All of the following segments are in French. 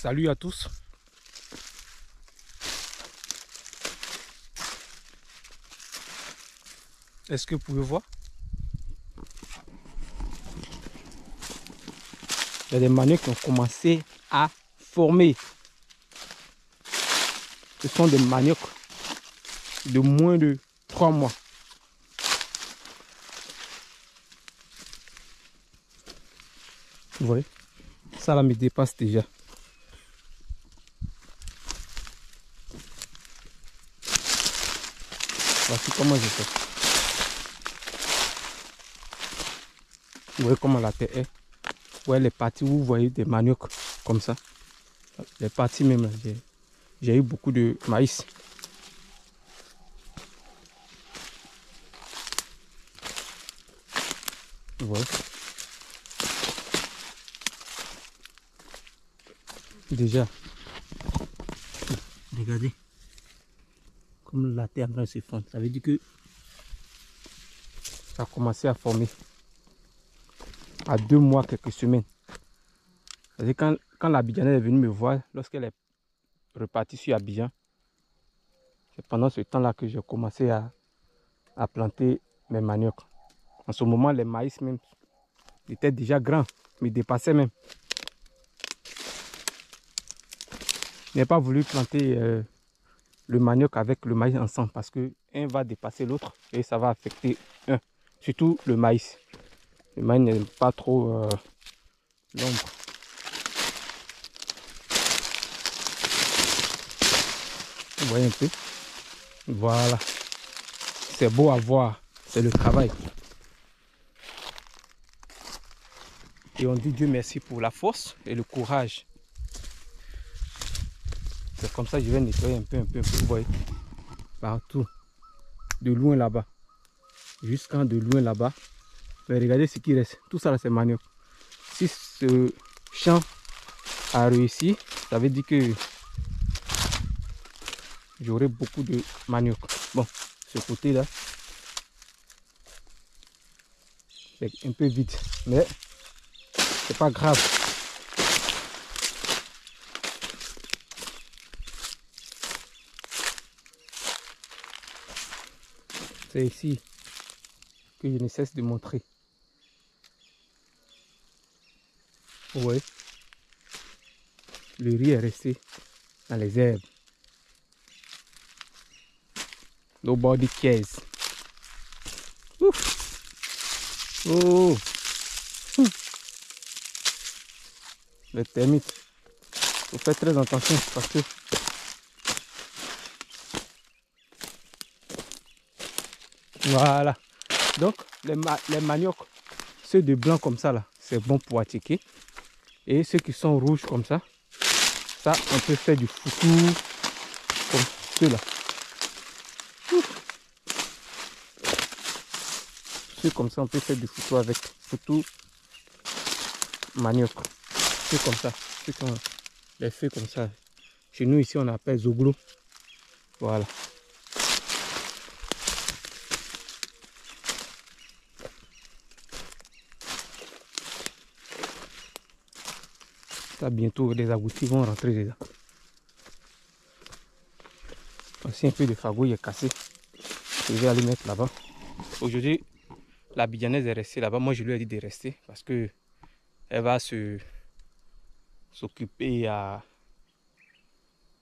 Salut à tous. Est-ce que vous pouvez voir? Il y a des maniocs qui ont commencé à former. Ce sont des maniocs de moins de 3 mois. Vous voyez? Ça là me dépasse déjà. Voici comment je fais. Vous voyez comment la terre est. Vous voyez les parties où vous voyez des maniocs comme ça. Les parties même, j'ai eu beaucoup de maïs. Vous voyez. Déjà, regardez comme la terre est en train de se fondre. Ça veut dire que ça a commencé à former à 2 mois, quelques semaines. C'est-à-dire quand l'Abidjanaise est venue me voir, lorsqu'elle est repartie sur Abidjan, c'est pendant ce temps-là que j'ai commencé à planter mes maniocs. En ce moment, les maïs même étaient déjà grands, mais dépassaient même. Je n'ai pas voulu planter le manioc avec le maïs ensemble parce que un va dépasser l'autre et ça va affecter un. Surtout le maïs. Le maïs n'aime pas trop l'ombre. Vous voyez un peu? Voilà. C'est beau à voir. C'est le travail. Et on dit Dieu merci pour la force et le courage. C'est comme ça que je vais nettoyer un peu. Vous voyez? Partout. De loin là-bas. Jusqu'en de loin là-bas. Mais regardez ce qui reste. Tout ça là c'est manioc. Si ce champ a réussi, ça veut dire que j'aurai beaucoup de manioc. Bon, ce côté là, c'est un peu vide. Mais c'est pas grave. C'est ici que je ne cesse de montrer. Vous voyez, le riz est resté dans les herbes. Nobody cares. Ouf. Oh. Les termites. Il faut faire très attention parce que voilà. Donc les maniocs, ceux de blanc comme ça là, c'est bon pour attaquer. Et ceux qui sont rouges comme ça on peut faire du foutou comme ceux-là. Ceux comme ça, on peut faire du foutou avec foutou manioc. Ceux comme ça, ceux qui ont les feuilles comme ça. Chez nous ici, on appelle zoglo. Voilà. Ça, bientôt, les agoutis vont rentrer dedans. Voici un peu de fagot, il est cassé. Je vais aller mettre là-bas. Aujourd'hui, l'Abidjanaise est restée là-bas. Moi, je lui ai dit de rester parce que elle va s'occuper à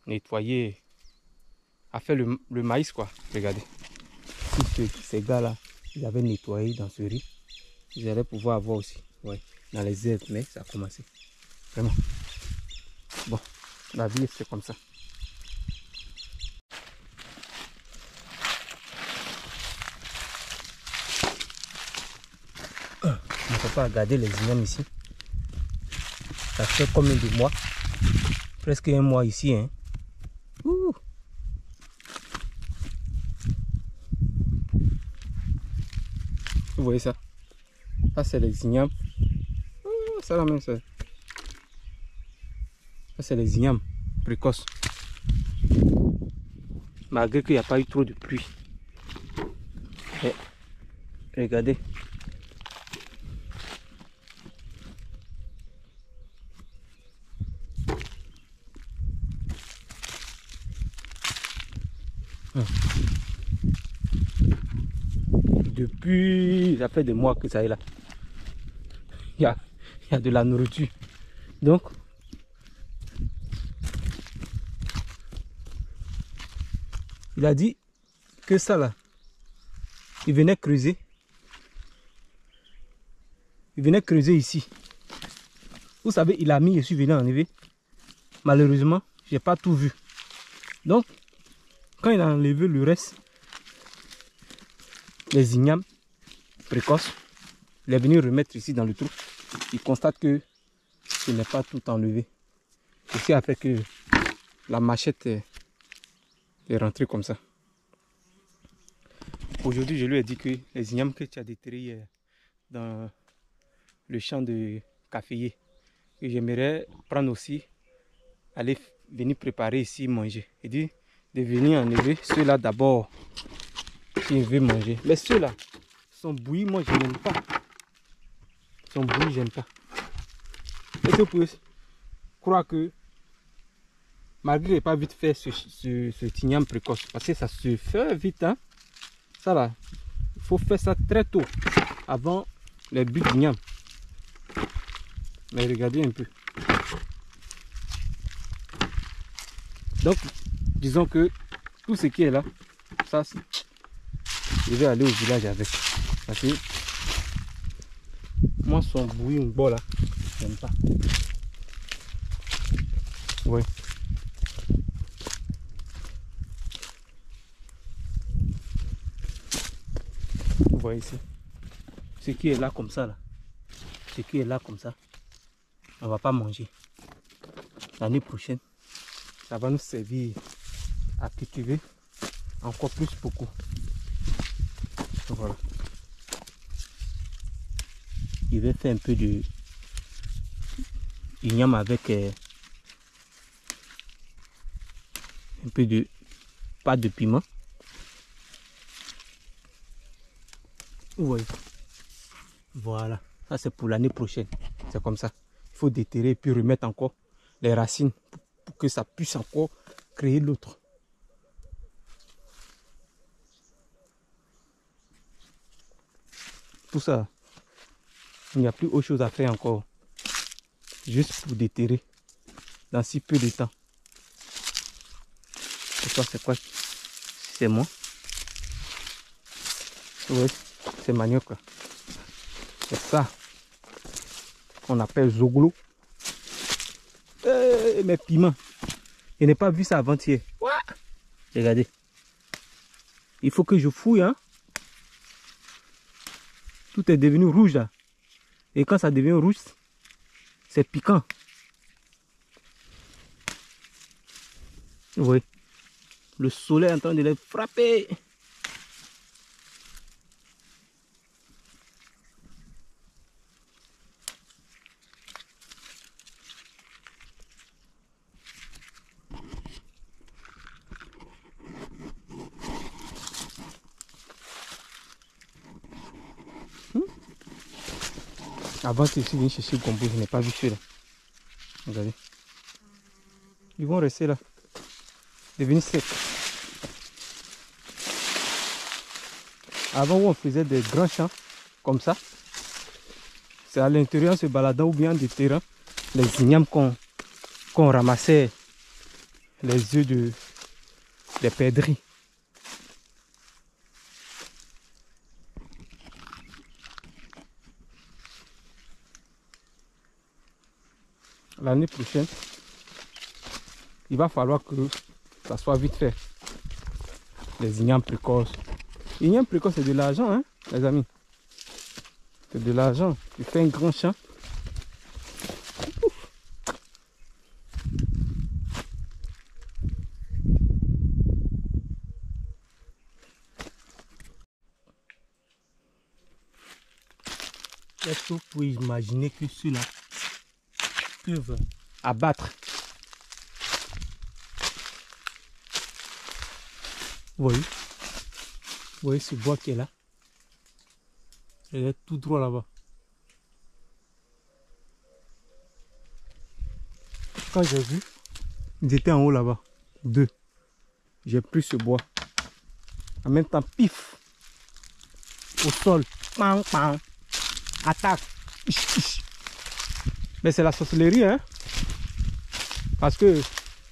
nettoyer, à faire le maïs, quoi. Regardez. Si ces gars-là, ils avaient nettoyé dans ce riz, ils allaient pouvoir avoir aussi. Ouais, dans les herbes, mais ça a commencé. Vraiment. Bon, la vie, c'est comme ça. On ne peut pas regarder les ignames ici. Ça fait combien de mois? Presque 1 mois ici. Hein. Ouh. Vous voyez ça? Ça, c'est les ignames. Oh, ça la même ça. Ça, c'est les ignames précoces. Malgré qu'il n'y a pas eu trop de pluie. Et, regardez. Depuis, ça fait des mois que ça est là. Il y a de la nourriture. Donc, il a dit que ça là, il venait creuser. Il venait creuser ici. Vous savez, il a mis, je suis venu enlever. Malheureusement, j'ai pas tout vu. Donc, quand il a enlevé le reste, les ignames précoces, il est venu remettre ici dans le trou. Il constate que ce n'est pas tout enlevé. C'est ce qui a fait que la machette est rentrée comme ça. Aujourd'hui, je lui ai dit que les ignames que tu as déterrés dans le champ de caféier, que j'aimerais prendre aussi, aller venir préparer ici, manger. Il dit de venir enlever ceux-là d'abord, si il veut manger. Mais ceux-là sont bouillis, moi je n'aime pas. Ils sont bouillis, j'aime pas. Est-ce que vous pouvez croire que malgré que je n'ai pas vite fait ce tignam précoce, parce que ça se fait vite, hein? Ça là, il faut faire ça très tôt, avant les buts d'igname. Mais regardez un peu. Donc, disons que tout ce qui est là, ça, je vais aller au village avec. Parce que moi, son bouilli ou bon là, j'aime pas. Oui. Vous voyez ici. Ce qui est là comme ça, là. Ce qui est là comme ça, on va pas manger. L'année prochaine, ça va nous servir à cultiver encore plus beaucoup. Voilà. Je vais faire un peu de igname avec un peu de pâte de piment. Vous voyez. Voilà. Ça c'est pour l'année prochaine. C'est comme ça. Il faut déterrer et puis remettre encore les racines pour que ça puisse encore créer l'autre. Tout ça, il n'y a plus autre chose à faire encore. Juste pour déterrer dans si peu de temps. Et ça c'est quoi? C'est moi. Oui, c'est manioc. C'est ça qu'on appelle zoglo. Mes piments. Je n'ai pas vu ça avant-hier. Regardez. Il faut que je fouille, hein. Tout est devenu rouge là. Et quand ça devient rouge, c'est piquant. Oui. Le soleil est en train de les frapper. Avant que je suis venu chercher le gombo, je n'ai pas vu ceux-là. Regardez. Ils vont rester là. Devenir secs. Avant où on faisait des grands champs comme ça, c'est à l'intérieur en se baladant ou bien des terrains, les ignames qu'on ramassait les œufs des perdrix. L'année prochaine, il va falloir que ça soit vite fait. Les ignames précoces. Ignames précoces, c'est de l'argent, hein, les amis. C'est de l'argent. Tu fais un grand champ. Est-ce que vous pouvez imaginer que ceux-là peuvent abattre? Vous voyez ce bois qui est là? Il est tout droit là-bas. Quand j'ai vu, ils étaient en haut là-bas. Deux. J'ai pris ce bois. En même temps, pif. Au sol. Pam, pam. Attaque. Mais c'est la sorcellerie, hein. Parce que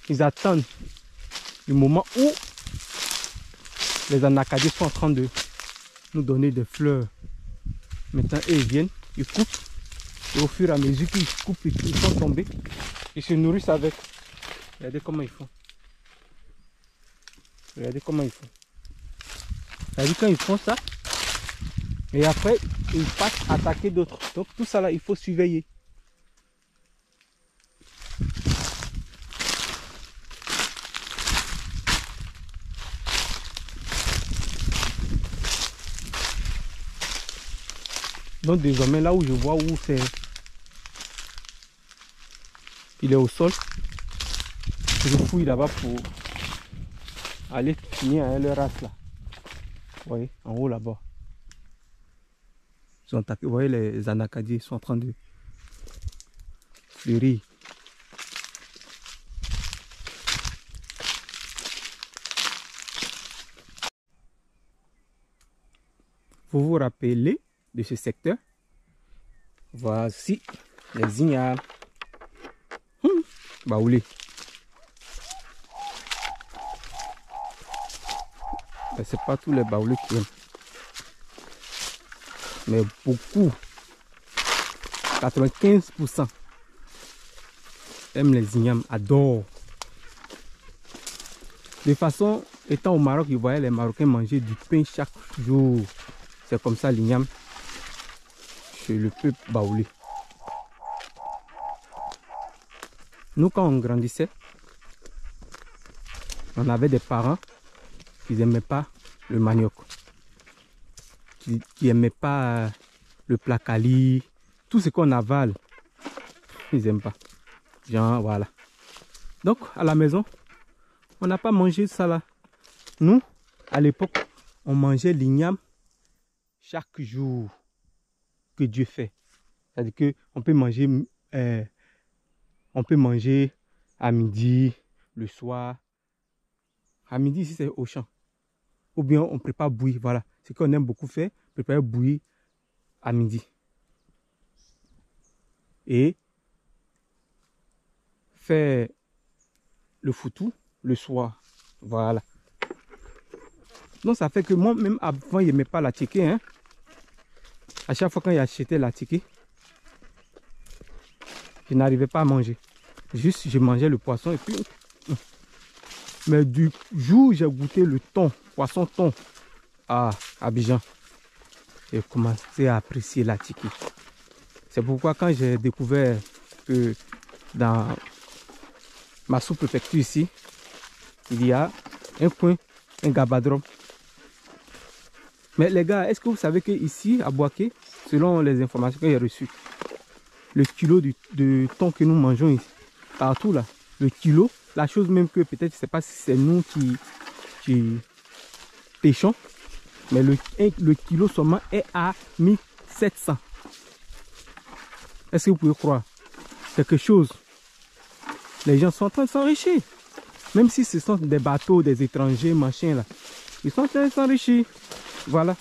ils attendent le moment où les anacadiens sont en train de nous donner des fleurs. Maintenant, eux, ils viennent, ils coupent. Et au fur et à mesure qu'ils coupent, ils sont tombés. Ils se nourrissent avec. Regardez comment ils font. Regardez comment ils font. C'est-à-dire quand ils font ça, et après, ils passent attaquer d'autres. Donc tout ça là, il faut surveiller. Donc désormais, là où je vois où c'est... Il est au sol. Je fouille là-bas pour aller finir à leur race là. Vous voyez, en haut là-bas. Vous voyez, les anacadiens sont en train de fleurir. Vous vous rappelez de ce secteur? Voici les ignames. Baoulé. C'est pas tous les baoulés qui aiment. Mais beaucoup, 95% aiment les ignames, adorent. De façon, étant au Maroc, je voyais les Marocains manger du pain chaque jour. C'est comme ça l'igname chez le peuple baoulé. Nous, quand on grandissait, on avait des parents qui n'aimaient pas le manioc, qui n'aimaient pas le placali, tout ce qu'on avale, ils n'aiment pas. Genre, voilà. Donc, à la maison, on n'a pas mangé ça là. Nous, à l'époque, on mangeait l'igname chaque jour que Dieu fait. C'est-à-dire qu'on peut manger, à midi, le soir. À midi, ici, c'est au champ. Ou bien on prépare bouillir. Voilà. Ce qu'on aime beaucoup faire, préparer bouillir à midi. Et faire le foutou le soir. Voilà. Donc ça fait que moi, même avant, je n'aimais pas la ticket. Hein. À chaque fois quand j'achetais la ticket, je n'arrivais pas à manger. Juste, je mangeais le poisson et puis... Mais du jour où j'ai goûté le thon, poisson thon, à Abidjan, j'ai commencé à apprécier la tiki. C'est pourquoi quand j'ai découvert que dans ma sous-préfecture ici, il y a un coin, un gabadrom. Mais les gars, est-ce que vous savez qu'ici, à Bouaké, selon les informations que j'ai reçues, le kilo de thon que nous mangeons ici, partout là, le kilo, la chose même que peut-être, je ne sais pas si c'est nous qui pêchons, mais le kilo seulement est à 1700. Est-ce que vous pouvez croire? Quelque chose. Les gens sont en train de s'enrichir. Même si ce sont des bateaux, des étrangers, machin là. Ils sont en train de s'enrichir. Voilà.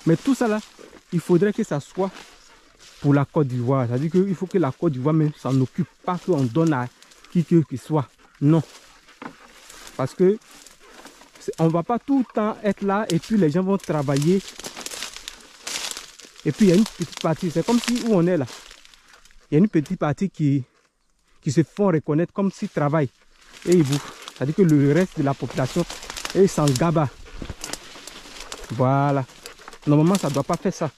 Mais tout ça là, il faudrait que ça soit pour la Côte d'Ivoire. C'est-à-dire qu'il faut que la Côte d'Ivoire même s'en occupe. Pas qu'on donne à qui que ce soit. Non. Parce que on ne va pas tout le temps être là et puis les gens vont travailler. Et puis il y a une petite partie. C'est comme si où on est là. Il y a une petite partie qui se font reconnaître comme s'ils travaillent. Et ils bouffent. C'est-à-dire que le reste de la population est sans gaba. Voilà. Normalement, ça ne doit pas faire ça.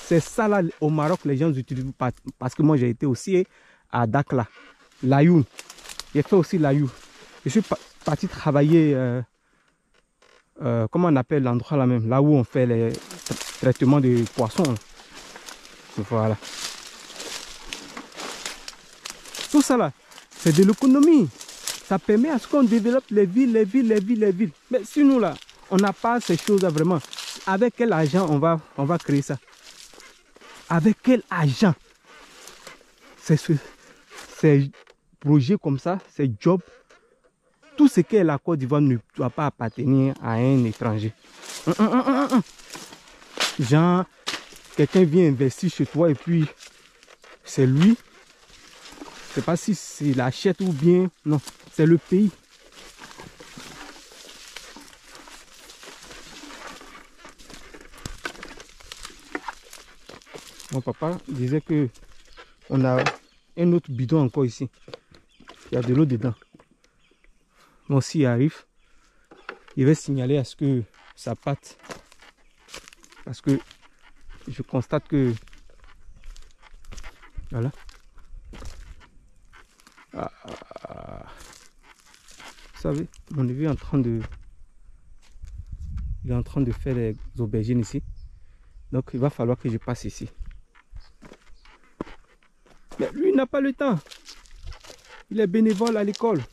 C'est ça là au Maroc, les gens utilisent parce que moi j'ai été aussi à Dakhla, l'Ayoun. J'ai fait aussi l'Ayoun. Je suis parti travailler, comment on appelle l'endroit là même, là où on fait les traitements de poissons. Voilà. Tout ça là, c'est de l'économie. Ça permet à ce qu'on développe les villes. Mais si nous là, on n'a pas ces choses là vraiment, avec quel argent on va créer ça? Avec quel argent? Ces projets comme ça, ces jobs tout ce qu'est la Côte d'Ivoire ne doit pas appartenir à un étranger. Genre, quelqu'un vient investir chez toi et puis c'est lui. Je ne sais pas si c'est l'achète ou bien... Non, c'est le pays. Mon papa disait que on a un autre bidon encore ici. Il y a de l'eau dedans. Moi, s'il arrive, il va signaler à ce que ça parte. Parce que je constate que... Voilà. Vous savez, mon neveu est en train de... Il est en train de faire les aubergines ici. Donc, il va falloir que je passe ici. Mais lui, il n'a pas le temps. Il est bénévole à l'école.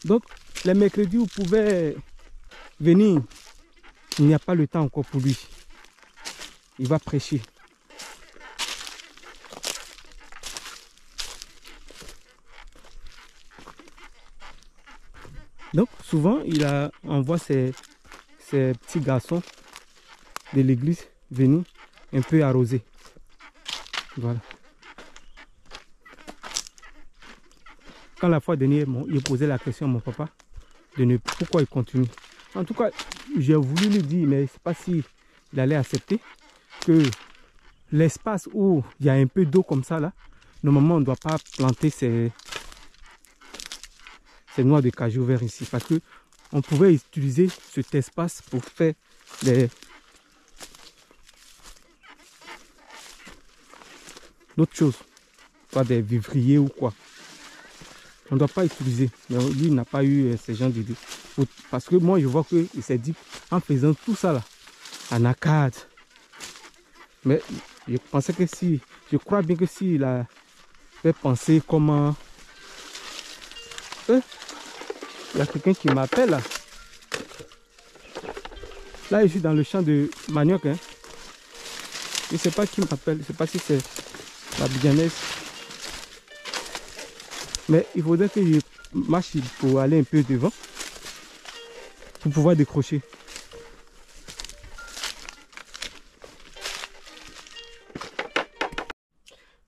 Donc, les mercredis, vous pouvez venir. Il n'y a pas le temps encore pour lui. Il va prêcher. Donc, souvent, il envoie ses petits garçons de l'église venir un peu arroser. Voilà. Quand la fois dernière, il posait la question à mon papa de pourquoi il continue. En tout cas, j'ai voulu lui dire, mais je ne sais pas s'il allait accepter que l'espace où il y a un peu d'eau comme ça, là, normalement, on ne doit pas planter ces noix de cajou vert ici. Parce que on pouvait utiliser cet espace pour faire d'autres choses. Soit des vivriers ou quoi. On ne doit pas utiliser. Mais lui, il n'a pas eu ce genre d'idée. Parce que moi, je vois qu'il s'est dit, en faisant tout ça là, en arcade. Mais je pensais que si, je crois bien que s'il a fait penser comment... il y a quelqu'un qui m'appelle là. Là, je suis dans le champ de manioc. Hein. Je ne sais pas qui m'appelle. Je ne sais pas si c'est la Bidjanaise. Mais il faudrait que je marche pour aller un peu devant. Pour pouvoir décrocher.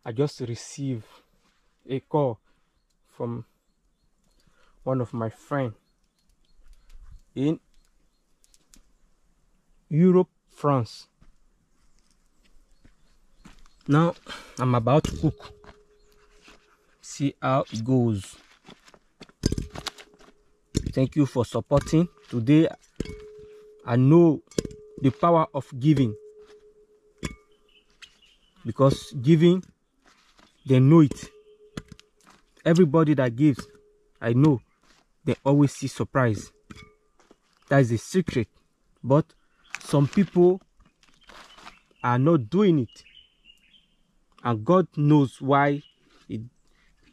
I just received a call from one of my friends in Europe, France. Now I'm about to cook. See how it goes. Thank you for supporting. Today I know the power of giving, because giving, they know it. Everybody that gives, I know, they always see surprise. That is a secret. But some people are not doing it. And God knows why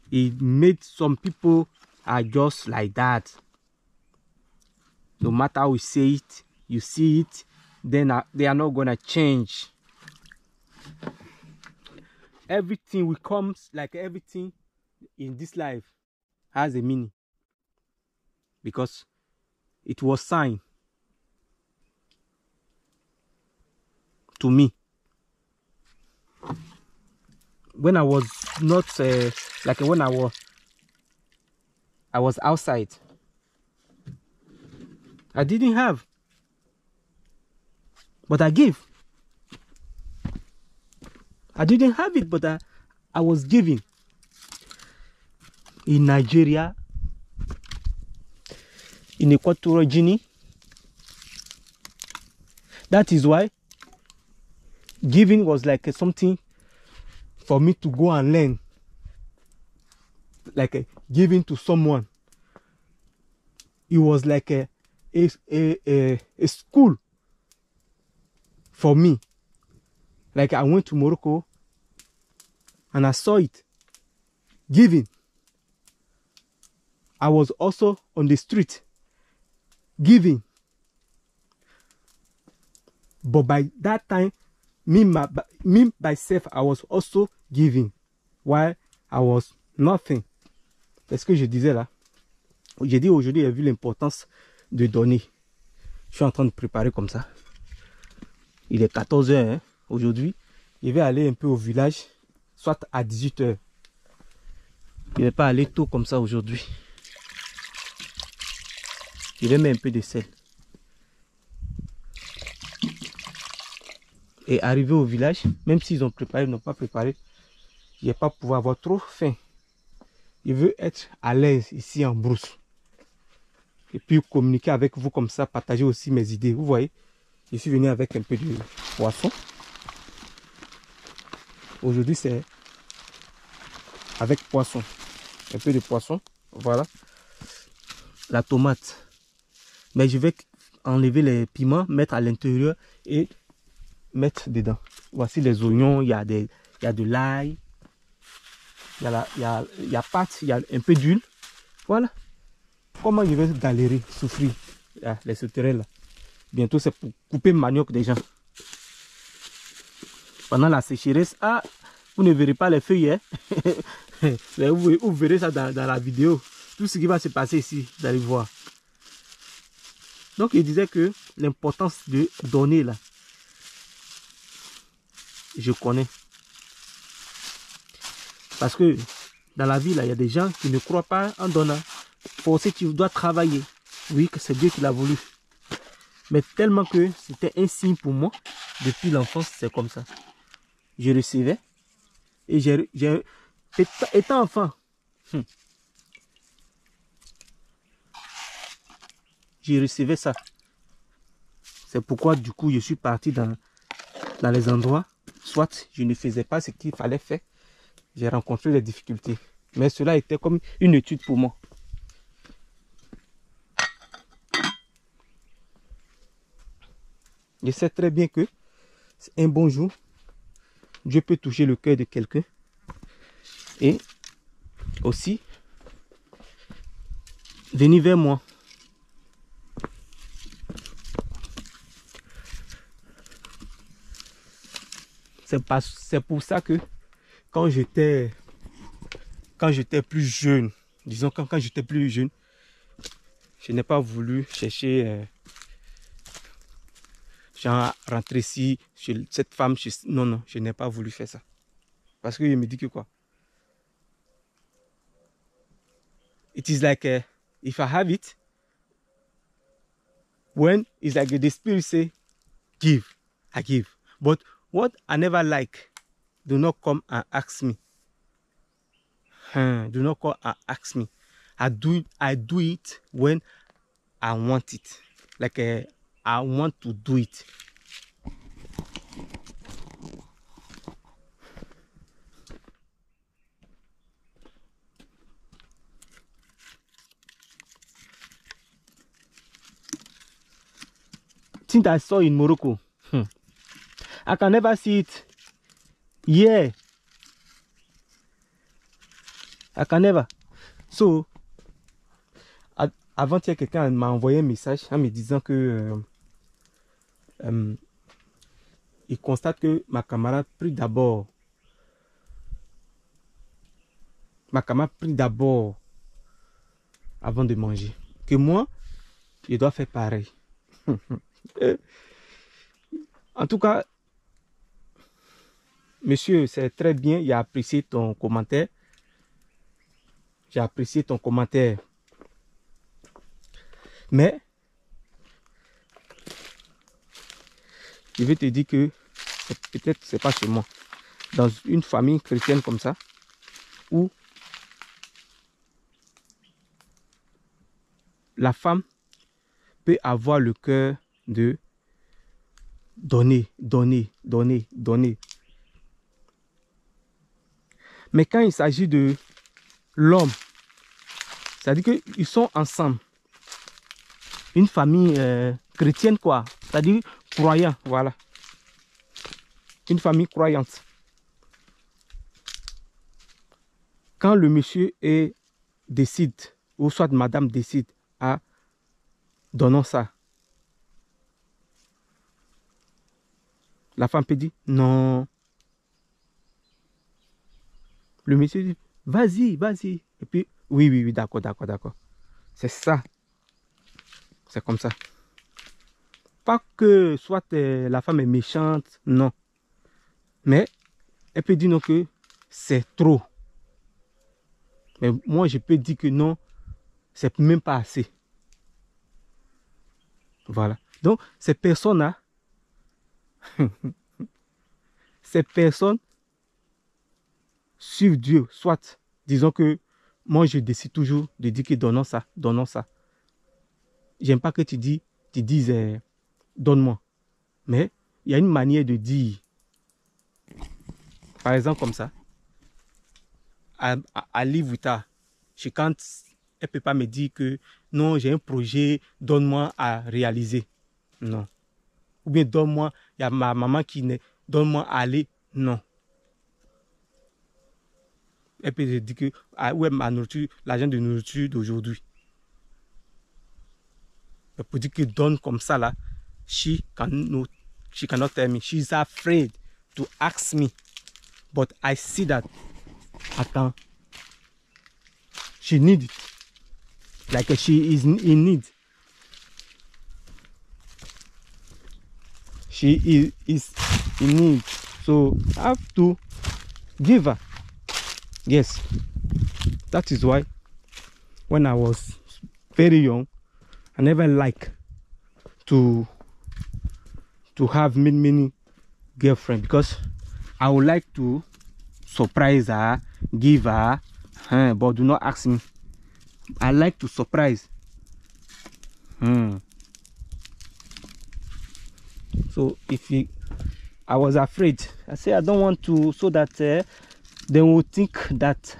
He made some people are just like that. No matter how we say it, you see it, then they are not gonna change. Everything will come, like everything in this life has a meaning, because it was signed to me when I was not like when I was outside. I didn't have, but I gave. I didn't have it, but I was giving. In Nigeria, in Equatorial Guinea. That is why giving was like something for me to go and learn. Like giving to someone. It was like a school for me. Like I went to Morocco and I saw it. Giving. I was also on the street giving. But by that time, me myself, I was also giving. While I was nothing. C'est ce que je disais là. J'ai dit aujourd'hui, j'ai vu l'importance de donner. Je suis en train de préparer comme ça. Il est 14 h hein, aujourd'hui. Je vais aller un peu au village, soit à 18 h. Je ne vais pas aller tôt comme ça aujourd'hui. Je vais mettre un peu de sel. Et arriver au village, même s'ils ont préparé, ils n'ont pas préparé, je ne vais pas pouvoir avoir trop faim. Je veux être à l'aise ici en brousse. Et puis communiquer avec vous comme ça, partager aussi mes idées. Vous voyez, je suis venu avec un peu de poisson. Aujourd'hui, c'est avec poisson. Un peu de poisson. Voilà. La tomate. Mais je vais enlever les piments, mettre à l'intérieur et mettre dedans. Voici les oignons. Il y a de l'ail. Il y a pâte. Il y a un peu d'huile. Voilà. Comment je vais galérer, souffrir. Ah, les sauterelles là. Bientôt, c'est pour couper manioc des gens. Pendant la sécheresse, ah, vous ne verrez pas les feuilles. Hein? vous verrez ça dans la vidéo. Tout ce qui va se passer ici, vous allez voir. Donc, il disait que l'importance de donner là, je connais. Parce que dans la vie, là, il y a des gens qui ne croient pas en donnant. Forcé, tu dois travailler. Oui, que c'est Dieu qui l'a voulu. Mais tellement que c'était un signe pour moi. Depuis l'enfance, c'est comme ça. Je recevais. Et étant enfant, je recevais ça. C'est pourquoi du coup je suis parti dans les endroits. Soit je ne faisais pas ce qu'il fallait faire. J'ai rencontré des difficultés. Mais cela était comme une étude pour moi. Je sais très bien que c'est un bon jour. Dieu peut toucher le cœur de quelqu'un. Et aussi, venir vers moi. C'est pour ça que quand j'étais plus jeune, disons quand j'étais plus jeune, je n'ai pas voulu chercher, genre rentrer ici, chez cette femme, non, je n'ai pas voulu faire ça. Parce que je me dis que quoi? It is like, if I have it, when it's like the spirit say, give, I give. But what I never like, do not come and ask me. Do not come and ask me. I do it when I want it. Like I want to do it. Since I saw in Morocco, I can never see it. Yeah. I can never. So, avant-hier, quelqu'un m'a envoyé un message en me disant que il constate que ma camarade prit d'abord. Ma camarade prit d'abord avant de manger. Que moi, je dois faire pareil. En tout cas, monsieur, c'est très bien. Il a apprécié ton commentaire. J'ai apprécié ton commentaire. Mais, je vais te dire que peut-être c'est pas chez moi. Dans une famille chrétienne comme ça, où la femme peut avoir le cœur de donner, donner, donner, donner. Mais quand il s'agit de l'homme, c'est-à-dire qu'ils sont ensemble. Une famille chrétienne quoi. C'est-à-dire croyant, voilà. Une famille croyante. Quand le monsieur décide, ou soit madame décide, donnons ça. La femme peut dire non. Le monsieur dit vas-y, vas-y. Et puis, oui, d'accord. C'est ça. C'est comme ça. Pas que soit la femme est méchante, non. Mais elle peut dire non que c'est trop. Mais moi, je peux dire que non, c'est même pas assez. Voilà. Donc, ces personnes-là, ces personnes suivent Dieu. Soit, disons que moi, je décide toujours de dire que donnons ça, donnons ça. J'aime pas que tu dises donne-moi. Mais il y a une manière de dire. Par exemple, comme ça. À live with her. Quand elle ne peut pas me dire que non, j'ai un projet, donne-moi à réaliser. Non. Ou bien donne-moi, il y a ma maman qui n'est, donne-moi à aller. Non. Elle peut te dire que ah, ouais, ma nourriture, l'argent de nourriture d'aujourd'hui. Elle peut dire que donne comme ça là. She cannot tell me. She's afraid to ask me. But I see that attends, she needs it. Like she is in need. She is in need. So I have to give her. Yes. That is why when I was very young, I never liked to have many girlfriends because I would like to surprise her, give her, but do not ask me. I like to surprise. So I was afraid. I say I don't want to, so that they will think that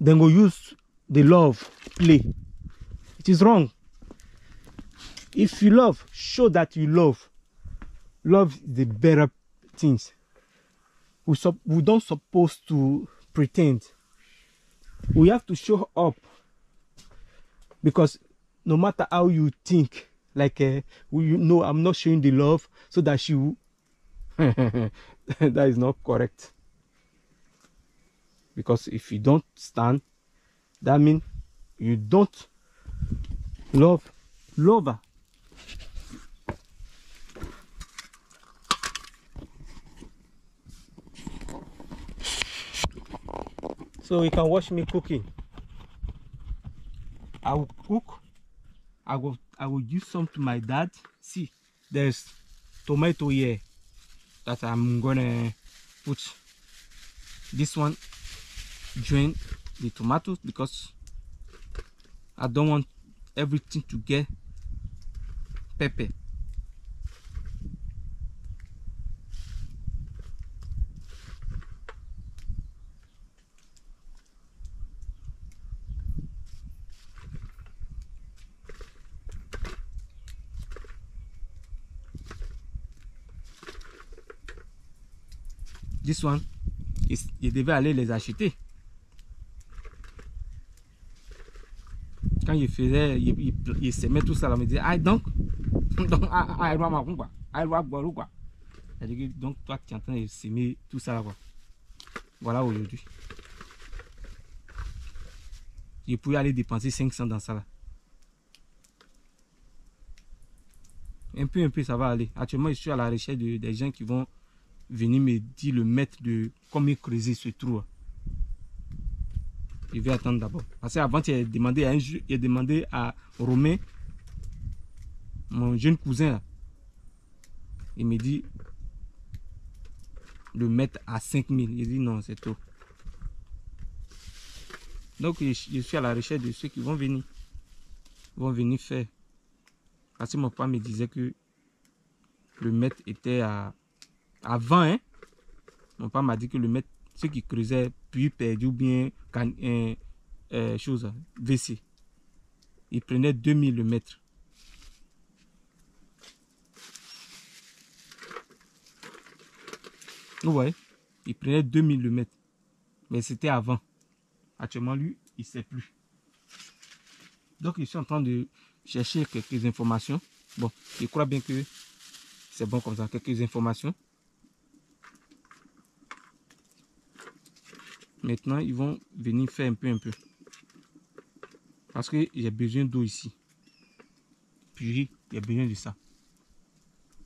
they will use the love play. It is wrong. If you love, show that you love. Love is the better things. We don't supposed to pretend. We have to show up. Because no matter how you think, like you know, I'm not showing the love so that she will. That is not correct. Because if you don't stand, that means you don't love her. So you can watch me cooking. I will cook. I will give some to my dad. See, there's tomato here that I'm gonna put. This one drain the tomatoes because I don't want everything to get pepper. This one, il devait aller les acheter. Quand il faisait, il se met tout ça là, il me dit, ah donc donc toi tu es en train de s'aimer tout ça là quoi. Voilà aujourd'hui. Je pouvais aller dépenser 500 dans ça là. Un peu ça va aller. Actuellement je suis à la recherche des gens qui vont venir me dire le maître de comment creuser ce trou. Je vais attendre d'abord. Parce qu'avant, il a demandé à Romain, mon jeune cousin, là, il me dit le mettre à 5000. Il dit non, c'est trop. Donc, je suis à la recherche de ceux qui vont venir. Vont venir faire. Parce que mon papa me disait que le mètre était à 20. Hein? Mon papa m'a dit que le mètre, ceux qui creusaient, puis perdu ou bien chose, WC. Il prenait 2000 le mètre. Vous voyez, il prenait 2000 le mètre. Mais c'était avant. Actuellement, lui, il ne sait plus. Donc, je suis en train de chercher quelques informations. Bon, je crois bien que c'est bon comme ça. Quelques informations. Maintenant, ils vont venir faire un peu. Parce que j'ai besoin d'eau ici. Puis j'ai besoin de ça.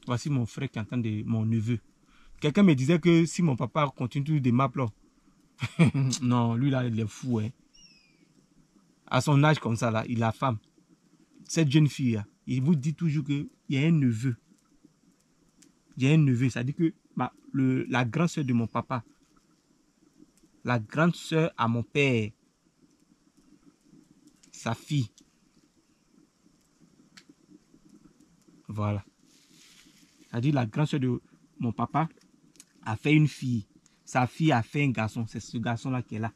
Voici mon frère qui entend mon neveu. Quelqu'un me disait que si mon papa continue toujours de m'appeler. Non, lui là, il est fou. Hein. À son âge comme ça, là, il a femme. Cette jeune fille, là, il vous dit toujours qu'il y a un neveu. Il y a un neveu. Ça dit que la grande soeur de mon papa, la grande soeur à mon père, sa fille. Voilà. Ça dit la grande soeur de mon papa a fait une fille. Sa fille a fait un garçon. C'est ce garçon-là qui est là.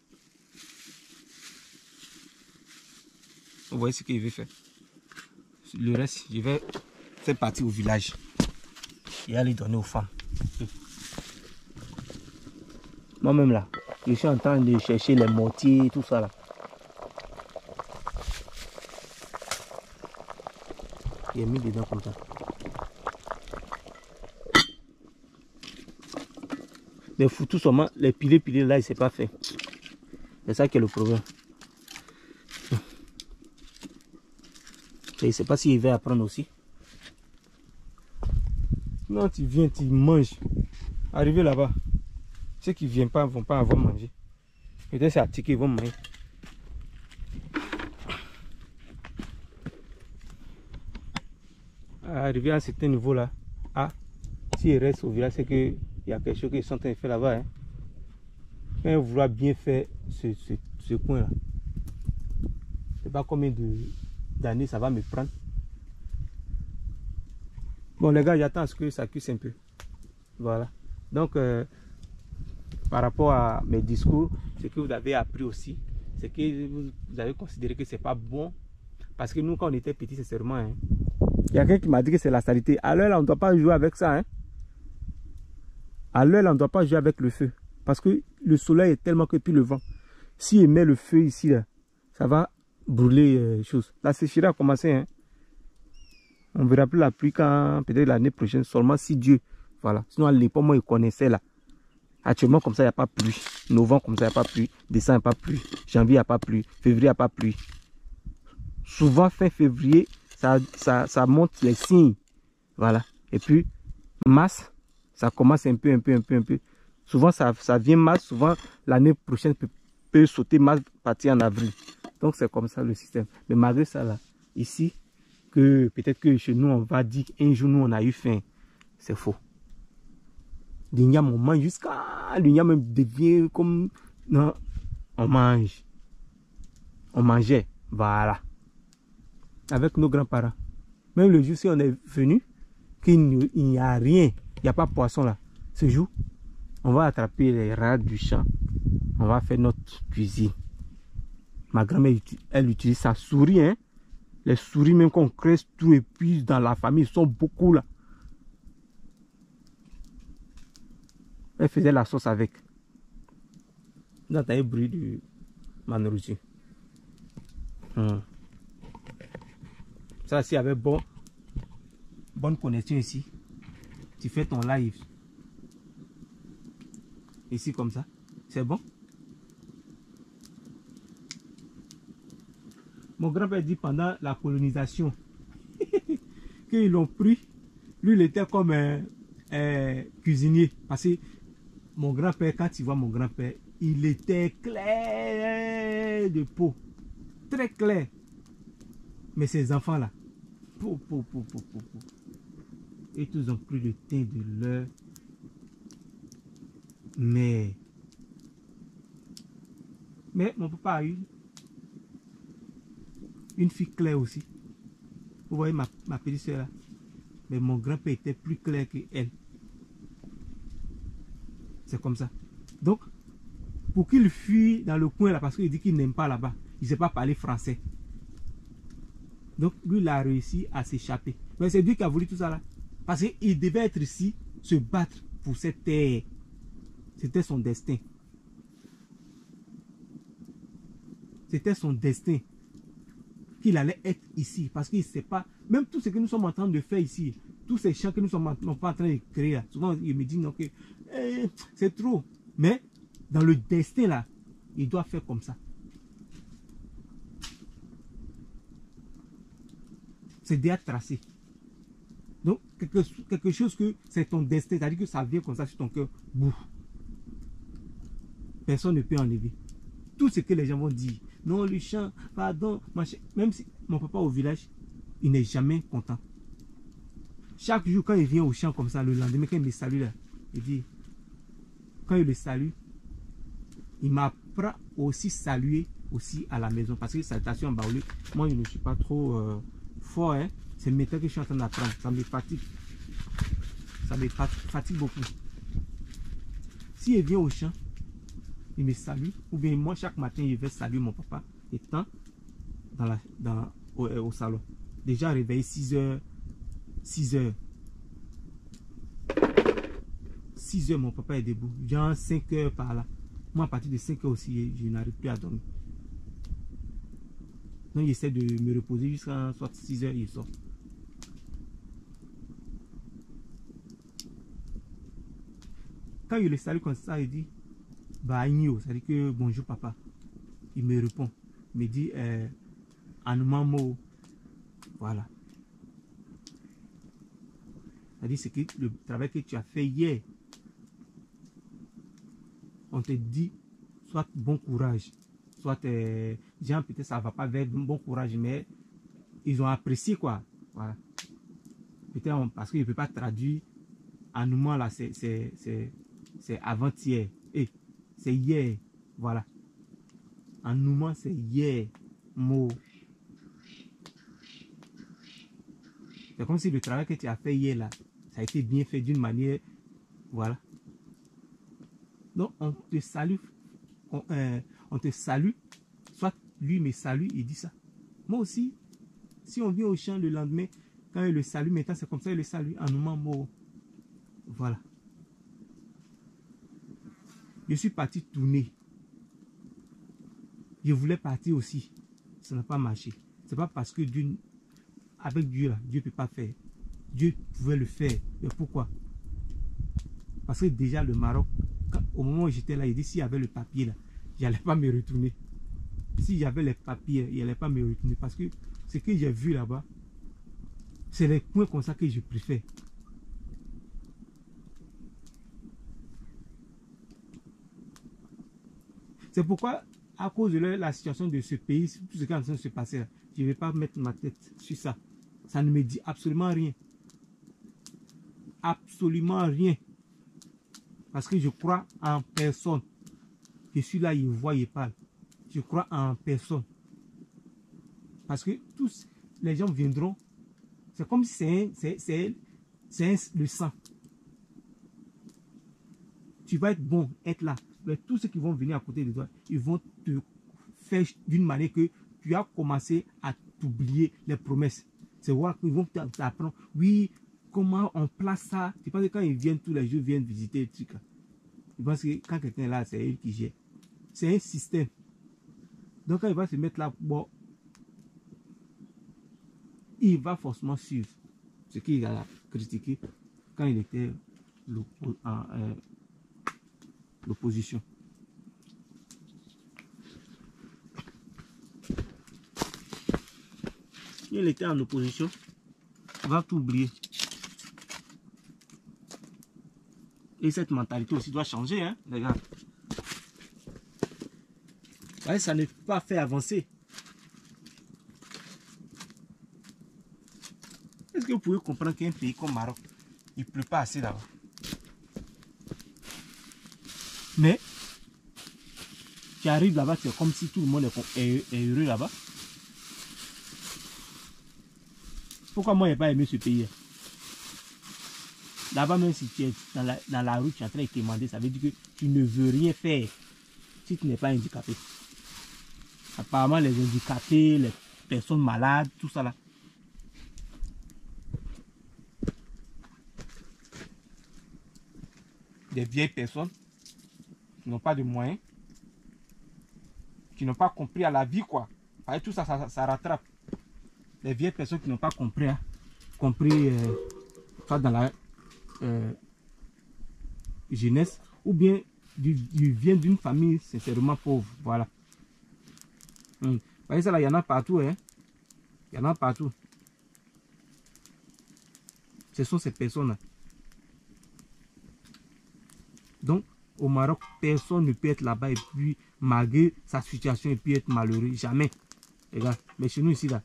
Vous voyez ce qu'il veut faire. Le reste, je vais faire partie au village. Et aller donner aux femmes. Moi-même là, je suis en train de chercher les mortiers, tout ça là. Il est mis dedans comme ça. Les foutus seulement, les pilés là, il ne s'est pas fait. C'est ça qui est le problème. Je ne sais pas s'il va apprendre aussi. Non, tu viens, tu manges. Arrivé là-bas, ceux qui ne viennent pas ne vont pas avoir mangé. Peut-être c'est à ticket, ils vont manger. Arrivé à un certain niveau là, s'il reste au village, c'est qu'il y a quelque chose qu'ils sont en train de faire là-bas. Hein. Quand ils vouloir bien faire ce coin là, je ne sais pas combien d'années ça va me prendre. Bon les gars, j'attends à ce que ça cuise un peu. Voilà. Donc, par rapport à mes discours, ce que vous avez appris aussi, c'est que vous avez considéré que c'est pas bon. Parce que nous, quand on était petits, sincèrement, hein, il y a quelqu'un qui m'a dit que c'est la saleté. À l'heure, on ne doit pas jouer avec ça. Hein. À l'heure, on ne doit pas jouer avec le feu. Parce que le soleil est tellement que puis le vent. S'il met le feu ici, là, ça va brûler les choses. La sécheresse a commencé. Hein. On ne verra plus la pluie quand peut-être l'année prochaine, seulement si Dieu. Voilà. Sinon, à l'époque, moi, je connaissais là. Actuellement, comme ça, il n'y a pas pluie. Novembre, comme ça, il n'y a pas pluie. Décembre, il n'y a pas pluie. Janvier, il n'y a pas pluie. Février, il n'y a pas pluie. Souvent, fin février, ça monte les signes. Voilà. Et puis, mars, ça commence un peu. Souvent, ça vient mars. Souvent, l'année prochaine peut sauter mars, partir en avril. Donc, c'est comme ça le système. Mais malgré ça, là, ici, que peut-être que chez nous, on va dire un jour, nous, on a eu faim. C'est faux. L'igname, on mange jusqu'à... L'igname devient comme... Non, on mange. On mangeait. Voilà. Avec nos grands-parents. Même le jour si on est venu, qu'il n'y a rien, il n'y a pas de poisson là. Ce jour, on va attraper les rats du champ. On va faire notre cuisine. Ma grand-mère, elle utilise sa souris. Hein? Les souris, même qu'on crée tout et puis dans la famille, ils sont beaucoup là. Elle faisait la sauce avec. Vous entendez le bruit de ma nourriture. Ça, s'il y avait bonne connexion ici, tu fais ton live. Ici comme ça, c'est bon. Mon grand-père dit pendant la colonisation qu'ils l'ont pris. Lui, il était comme un cuisinier. Parce que mon grand-père, quand tu vois mon grand-père, il était clair de peau. Très clair. Mais ces enfants-là, et tous ont pris le teint de leur mère. Mais mon papa a eu une fille claire aussi. Vous voyez ma petite soeur là. Mais mon grand-père était plus clair qu'elle. C'est comme ça. Donc, pour qu'il fuit dans le coin là, parce qu'il dit qu'il n'aime pas là-bas, il ne sait pas parler français. Donc, lui, il a réussi à s'échapper. Mais c'est Dieu qui a voulu tout ça là. Parce qu'il devait être ici, se battre pour cette terre. C'était son destin. C'était son destin. Qu'il allait être ici. Parce qu'il ne sait pas, même tout ce que nous sommes en train de faire ici, tous ces champs que nous sommes pas en train de créer là, souvent il me dit non, que c'est trop. Mais dans le destin là, il doit faire comme ça. C'est déjà tracé. Donc, quelque chose que c'est ton destin, c'est-à-dire que ça vient comme ça sur ton cœur. Bouf. Personne ne peut enlever. Tout ce que les gens vont dire. Non, le chant, pardon, machin. Même si mon papa au village, il n'est jamais content. Chaque jour, quand il vient au champ comme ça, le lendemain, quand il me salue là, il dit, quand il le salue, il m'apprend aussi saluer aussi à la maison. Parce que salutation en baoulé, moi je ne suis pas trop fort. Hein. C'est maintenant que je suis en train d'apprendre. Ça me fatigue. Ça me fatigue beaucoup. Si il vient au champ, il me salue. Ou bien moi, chaque matin, je vais saluer mon papa étant au salon. Déjà réveillé 6 heures. 6 heures. 6 heures, mon papa est debout. Genre 5 heures par là. Moi, à partir de 5 heures aussi, je n'arrive plus à dormir. Donc, j'essaie de me reposer jusqu'à soit 6 heures, il sort. Quand il le salue comme ça, il dit bah, c'est-à-dire que bonjour papa. Il me répond. Il me dit Anumamo. Voilà. C'est-à-dire c'est que le travail que tu as fait hier, on te dit soit bon courage, soit gens peut-être ça va pas vers bon courage, mais ils ont apprécié quoi. Voilà. Peut-être parce qu'il ne peut pas traduire en moment là, c'est avant-hier. Et c'est hier. Voilà. En moment, c'est hier. Mot. C'est comme si le travail que tu as fait hier là, ça a été bien fait d'une manière. Voilà. Donc on te salue. On te salue. Soit lui me salue, il dit ça. Moi aussi, si on vient au champ le lendemain, quand il le salue, maintenant c'est comme ça, il le salue en moment mot. Voilà. Je suis parti tourner. Je voulais partir aussi. Ça n'a pas marché. C'est pas parce que Dieu, avec Dieu, là, Dieu ne peut pas faire. Dieu pouvait le faire. Mais pourquoi? Parce que déjà le Maroc, au moment où j'étais là, il dit s'il y avait le papier là, je n'allais pas me retourner. S'il y avait les papiers, il n'allait pas me retourner. Parce que ce que j'ai vu là-bas, c'est les coins comme ça que je préfère. C'est pourquoi, à cause de la situation de ce pays, tout ce qui est en train de se passer, là, je ne vais pas mettre ma tête sur ça. Ça ne me dit absolument rien. Absolument rien. Parce que je crois en personne. Je suis là, il voit, il parle. Je crois en personne. Parce que tous les gens viendront. C'est comme si c'est le sang. Tu vas être bon, être là. Mais tous ceux qui vont venir à côté de toi, ils vont te faire d'une manière que tu as commencé à t'oublier les promesses. C'est voir qu'ils vont t'apprendre. Oui, comment on place ça. Tu penses que quand ils viennent tous les jours, ils viennent visiter le truc. Je pense que quand quelqu'un est là, c'est eux qui gèrent. C'est un système. Donc quand il va se mettre là, bon, il va forcément suivre ce qu'il a critiqué quand il était l'opposition. Il était en opposition, il va tout oublier. Et cette mentalité aussi doit changer, hein, les gars. Ouais, ça ne peut pas faire avancer. Est-ce que vous pouvez comprendre qu'un pays comme Maroc, il ne pleut pas assez là-bas? Mais, tu arrives là-bas, c'est comme si tout le monde est heureux là-bas. Pourquoi moi, je n'ai pas aimé ce pays? Là-bas, même si tu es dans la rue, tu es en train de demander, ça veut dire que tu ne veux rien faire si tu n'es pas handicapé. Apparemment, les handicapés, les personnes malades, tout ça là. Des vieilles personnes qui n'ont pas de moyens, qui n'ont pas compris à la vie, quoi. Tout ça, ça rattrape. Les vieilles personnes qui n'ont pas compris, hein, soit dans la jeunesse, ou bien viennent d'une famille sincèrement pauvre. Voilà. Vous voyez ça là, il y en a partout, hein. Il y en a partout. Ce sont ces personnes-là. Donc, au Maroc, personne ne peut être là-bas et puis, malgré sa situation, et puis être malheureux. Jamais. Regarde. Mais chez nous ici, là,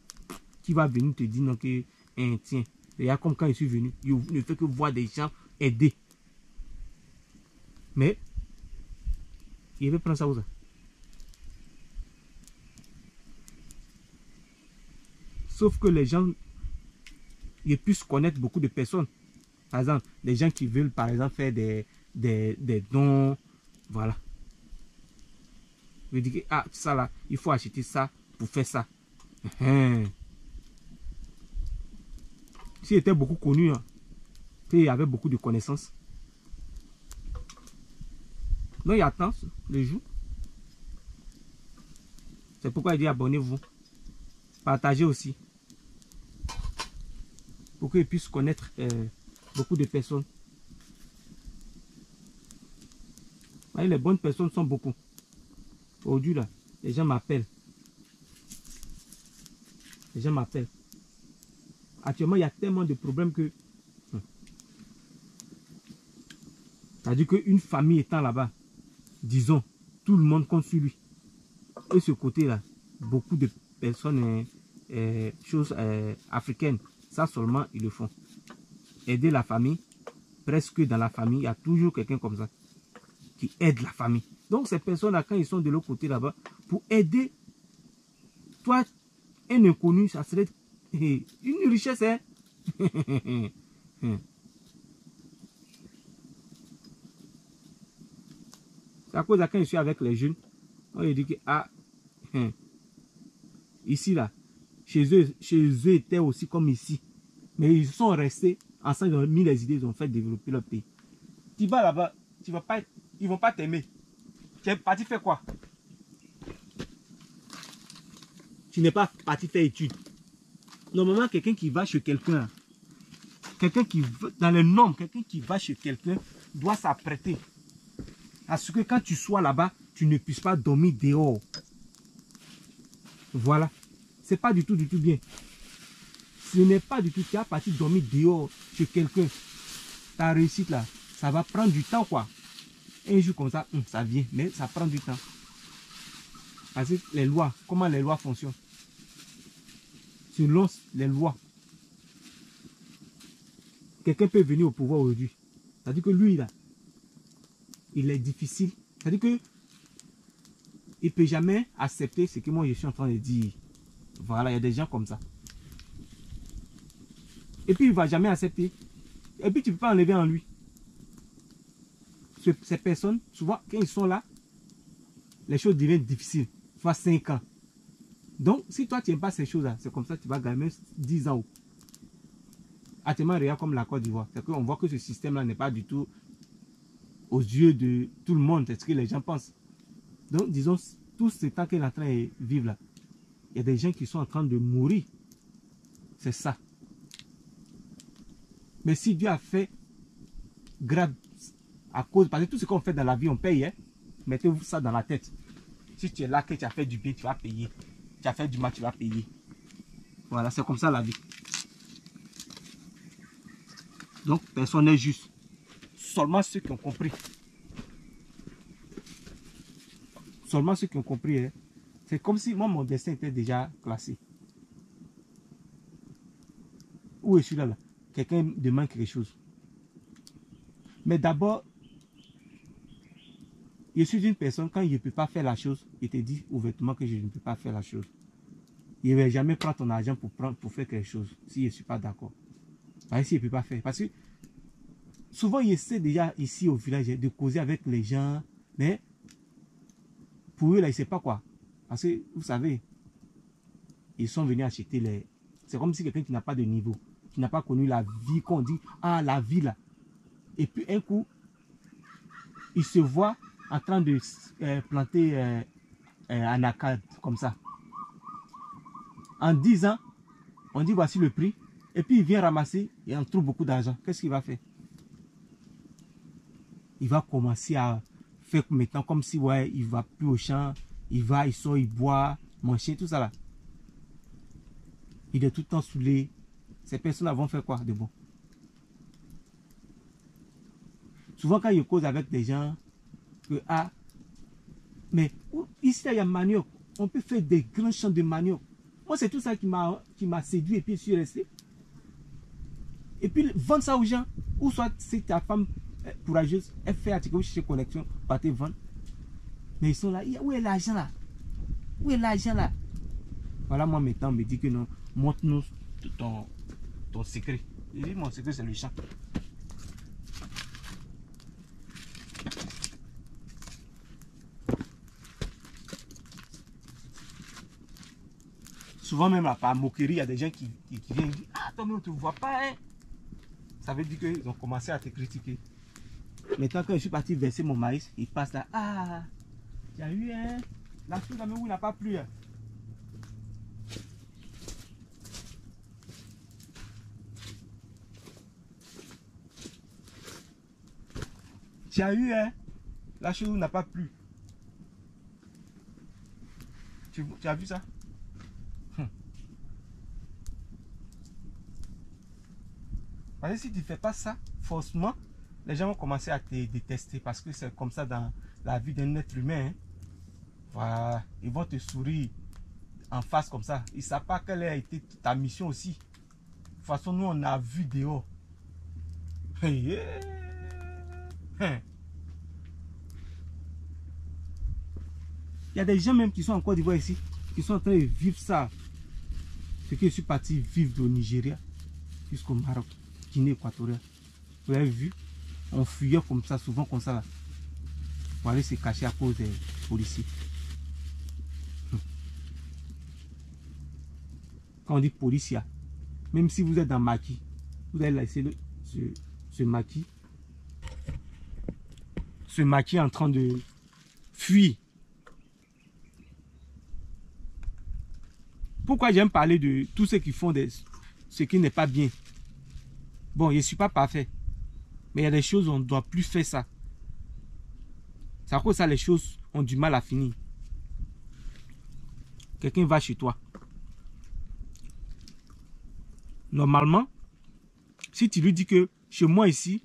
qui va venir te dire non que, tiens, regarde comme quand je suis venu, je ne fais que voir des gens aider. Mais, il veut prendre ça où ça? Sauf que les gens, ils puissent connaître beaucoup de personnes. Par exemple, les gens qui veulent, par exemple, faire des dons. Voilà. Je dis que, ah, ça là, il faut acheter ça pour faire ça. S'il était beaucoup connu, hein, il avait beaucoup de connaissances. Donc, il attend le jour. C'est pourquoi il dit abonnez-vous. Partagez aussi. Pour qu'ils puissent connaître beaucoup de personnes. Voyez, les bonnes personnes sont beaucoup. Aujourd'hui, là, les gens m'appellent. Les gens m'appellent. Actuellement, il y a tellement de problèmes que... C'est-à-dire qu'une famille étant là-bas, disons, tout le monde compte sur lui. Et ce côté-là, beaucoup de personnes, choses africaines, ça seulement, ils le font. Aider la famille, presque dans la famille, il y a toujours quelqu'un comme ça qui aide la famille. Donc, ces personnes-là, quand ils sont de l'autre côté là-bas, pour aider, toi, un inconnu, ça serait une richesse, hein? C'est à cause de quand je suis avec les jeunes, on lui dit que, ah, ici, là, chez eux était aussi comme ici. Mais ils sont restés ensemble, ils ont mis les idées, ils ont fait développer leur pays. Tu vas là-bas, tu vas pas, ils vont pas t'aimer. Tu es parti faire quoi? Tu n'es pas parti faire études. Normalement, quelqu'un qui va chez quelqu'un, quelqu'un qui va, dans les normes, quelqu'un qui va chez quelqu'un doit s'apprêter à ce que quand tu sois là-bas, tu ne puisses pas dormir dehors. Voilà. C'est pas du tout bien. Ce n'est pas du tout. Tu as parti dormir dehors chez quelqu'un. Ta réussite là, ça va prendre du temps quoi. Un jour comme ça, ça vient, mais ça prend du temps. Parce que les lois, comment les lois fonctionnent? Selon les lois, quelqu'un peut venir au pouvoir aujourd'hui. C'est-à-dire que lui là, il est difficile. C'est-à-dire que il ne peut jamais accepter ce que moi je suis en train de dire. Voilà, il y a des gens comme ça. Et puis il ne va jamais accepter. Et puis tu ne peux pas enlever en lui. Ces personnes, souvent, quand ils sont là, les choses deviennent difficiles. Soit 5 ans. Donc, si toi tu n'aimes pas ces choses-là, c'est comme ça que tu vas gagner 10 ans. Actuellement, regarde comme la Côte d'Ivoire. C'est qu'on voit que ce système-là n'est pas du tout aux yeux de tout le monde. C'est ce que les gens pensent. Donc, disons, tout ce temps qu'il est en train de vivre là, il y a des gens qui sont en train de mourir. C'est ça. Mais si Dieu a fait grave à cause, parce que tout ce qu'on fait dans la vie, on paye. Hein? Mettez-vous ça dans la tête. Si tu es là, que tu as fait du bien, tu vas payer. Tu as fait du mal, tu vas payer. Voilà, c'est comme ça la vie. Donc, personne n'est juste. Seulement ceux qui ont compris. Seulement ceux qui ont compris. Hein? C'est comme si moi, mon destin était déjà classé. Où est celui-là? Quelqu'un demande quelque chose. Mais d'abord, je suis une personne, quand il ne peut pas faire la chose, il te dit ouvertement que je ne peux pas faire la chose. Il ne va jamais prendre ton argent pour faire quelque chose, si je ne suis pas d'accord. Parce qu'il ne peut pas faire. Parce que souvent, il essaie déjà ici au village de causer avec les gens, mais pour eux, là, il ne sait pas quoi. Parce que, vous savez, ils sont venus acheter les... C'est comme si quelqu'un qui n'a pas de niveau, qui n'a pas connu la vie, qu'on dit, ah, la vie là. Et puis, un coup, il se voit en train de planter un arcade, comme ça. En 10 ans, on dit, voici le prix. Et puis, il vient ramasser et on trouve beaucoup d'argent. Qu'est-ce qu'il va faire? Il va commencer à faire maintenant comme si, ouais, il ne va plus au champ. Il va, il sort, il boit, manger, tout ça là. Il est tout le temps saoulé. Ces personnes vont faire quoi de bon? Souvent, quand je cause avec des gens, que ah, mais ici, il y a manioc. On peut faire des grands champs de manioc. Moi, c'est tout ça qui m'a séduit et puis je suis resté. Et puis, vendre ça aux gens. Ou soit, c'est ta femme courageuse, elle fait article chez Connexion, partez vendre. Mais ils sont là. Où est l'argent là? Où est l'argent là? Voilà, moi, maintenant, on me dit que non. Montre-nous ton secret. Je dis, mon secret, c'est le champ. Souvent, même par moquerie, il y a des gens qui viennent dire, ah, toi, mais on ne te voit pas, hein? Ça veut dire qu'ils ont commencé à te critiquer. Maintenant, quand je suis parti verser mon maïs, ils passent là. Ah, tu as eu, hein? La chose à où il n'a pas plu. Hein? Tu as eu, hein? La chose n'a pas plu. Tu as vu ça? Parce que si tu ne fais pas ça, forcément, les gens vont commencer à te détester parce que c'est comme ça dans la vie d'un être humain. Hein. Voilà. Ils vont te sourire en face comme ça. Ils ne savent pas quelle a été ta mission aussi. De toute façon, nous, on a vu dehors. Il y a des gens même qui sont en Côte d'Ivoire ici, qui sont en train de vivre ça. C'est que je suis parti vivre au Nigeria jusqu'au Maroc, Guinée équatoriale. Vous avez vu? On fuyait comme ça, souvent comme ça là. Pour aller se cacher à cause des policiers. Quand on dit policier, même si vous êtes dans maquis, vous allez laisser ce maquis en train de fuir. Pourquoi j'aime parler de tous ceux qui font ce qui n'est pas bien? Bon, je ne suis pas parfait. Mais il y a des choses où on ne doit plus faire ça. C'est à cause de ça les choses ont du mal à finir. Quelqu'un va chez toi. Normalement, si tu lui dis que chez moi ici,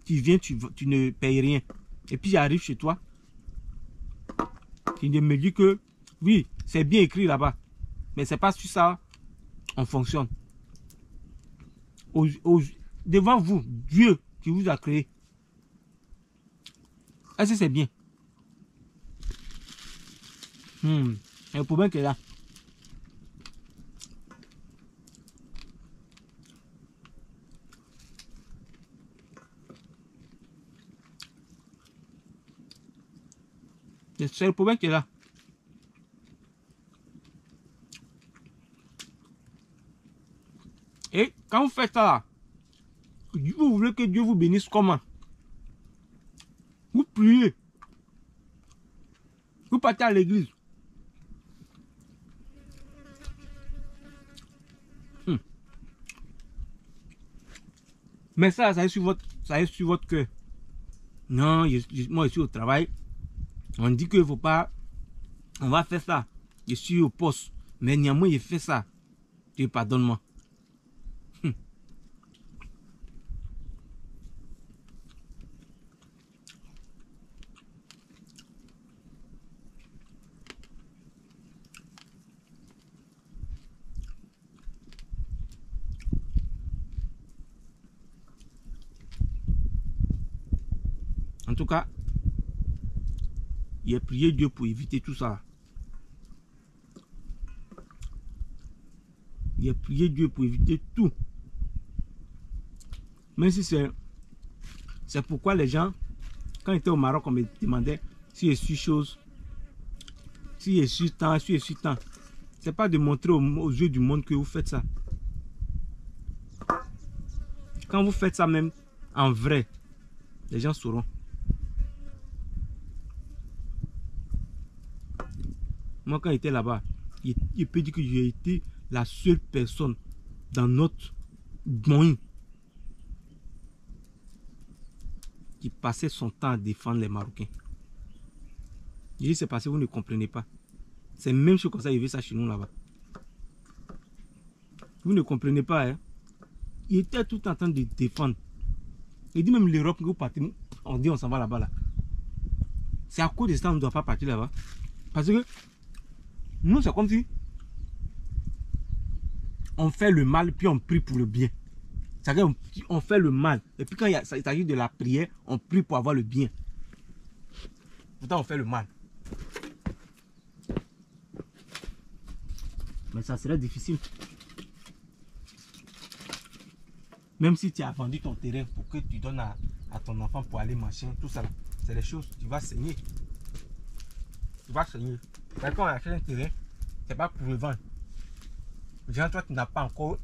tu viens, tu ne payes rien. Et puis j'arrive chez toi, tu me dis que oui, c'est bien écrit là-bas. Mais c'est pas sur ça on fonctionne. Devant vous, Dieu qui vous a créé. Est-ce que c'est bien? Il y a un problème qui est là. C'est le problème qui est là. Et quand vous faites ça là, vous voulez que Dieu vous bénisse comment? Vous priez. Vous partez à l'église. Mais ça est sur votre cœur. Non, moi je suis au travail. On dit qu'il ne faut pas. On va faire ça. Je suis au poste. Mais néanmoins, je fais ça. Dieu pardonne-moi. En tout cas, il a prié Dieu pour éviter tout ça. Il a prié Dieu pour éviter tout. Même si c'est pourquoi les gens, quand ils étaient au Maroc, on me demandait si je suis chose, si je suis tant, si je suis tant. C'est pas de montrer aux yeux du monde que vous faites ça. Quand vous faites ça même en vrai, les gens sauront. Moi, quand j'étais là-bas, il peut dire que j'ai été la seule personne dans notre moyen qui passait son temps à défendre les Marocains. Je dis, c'est parce que vous ne comprenez pas. C'est même chose comme ça, il veut ça chez nous là-bas. Vous ne comprenez pas, hein? Il était tout en train de défendre. Il dit même l'Europe, que vous partez, on dit on s'en va là-bas. Là. C'est à cause de ça qu'on ne doit pas partir là-bas. Parce que nous, c'est comme si on fait le mal, puis on prie pour le bien. C'est-à-dire qu'on fait le mal. Et puis quand il s'agit de la prière, on prie pour avoir le bien. Pourtant, on fait le mal. Mais ça serait difficile. Même si tu as vendu ton terrain pour que tu donnes à ton enfant pour aller machin, tout ça là, c'est les choses, tu vas saigner. Tu vas saigner. Quand on achète un terrain, c'est pas pour le vendre. Déjà, toi, tu n'as pas encore,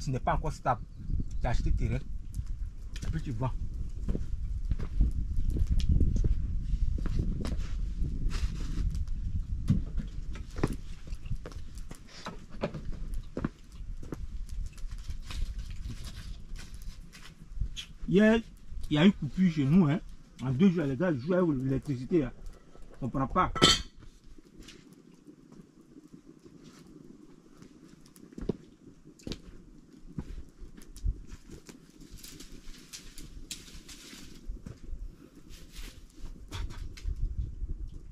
tu n'es pas encore stable. Tu as acheté le terrain, et puis tu vends. Hier, il y a une coupure chez nous. Hein. En 2 jours, les gars jouent avec l'électricité. On ne comprend pas.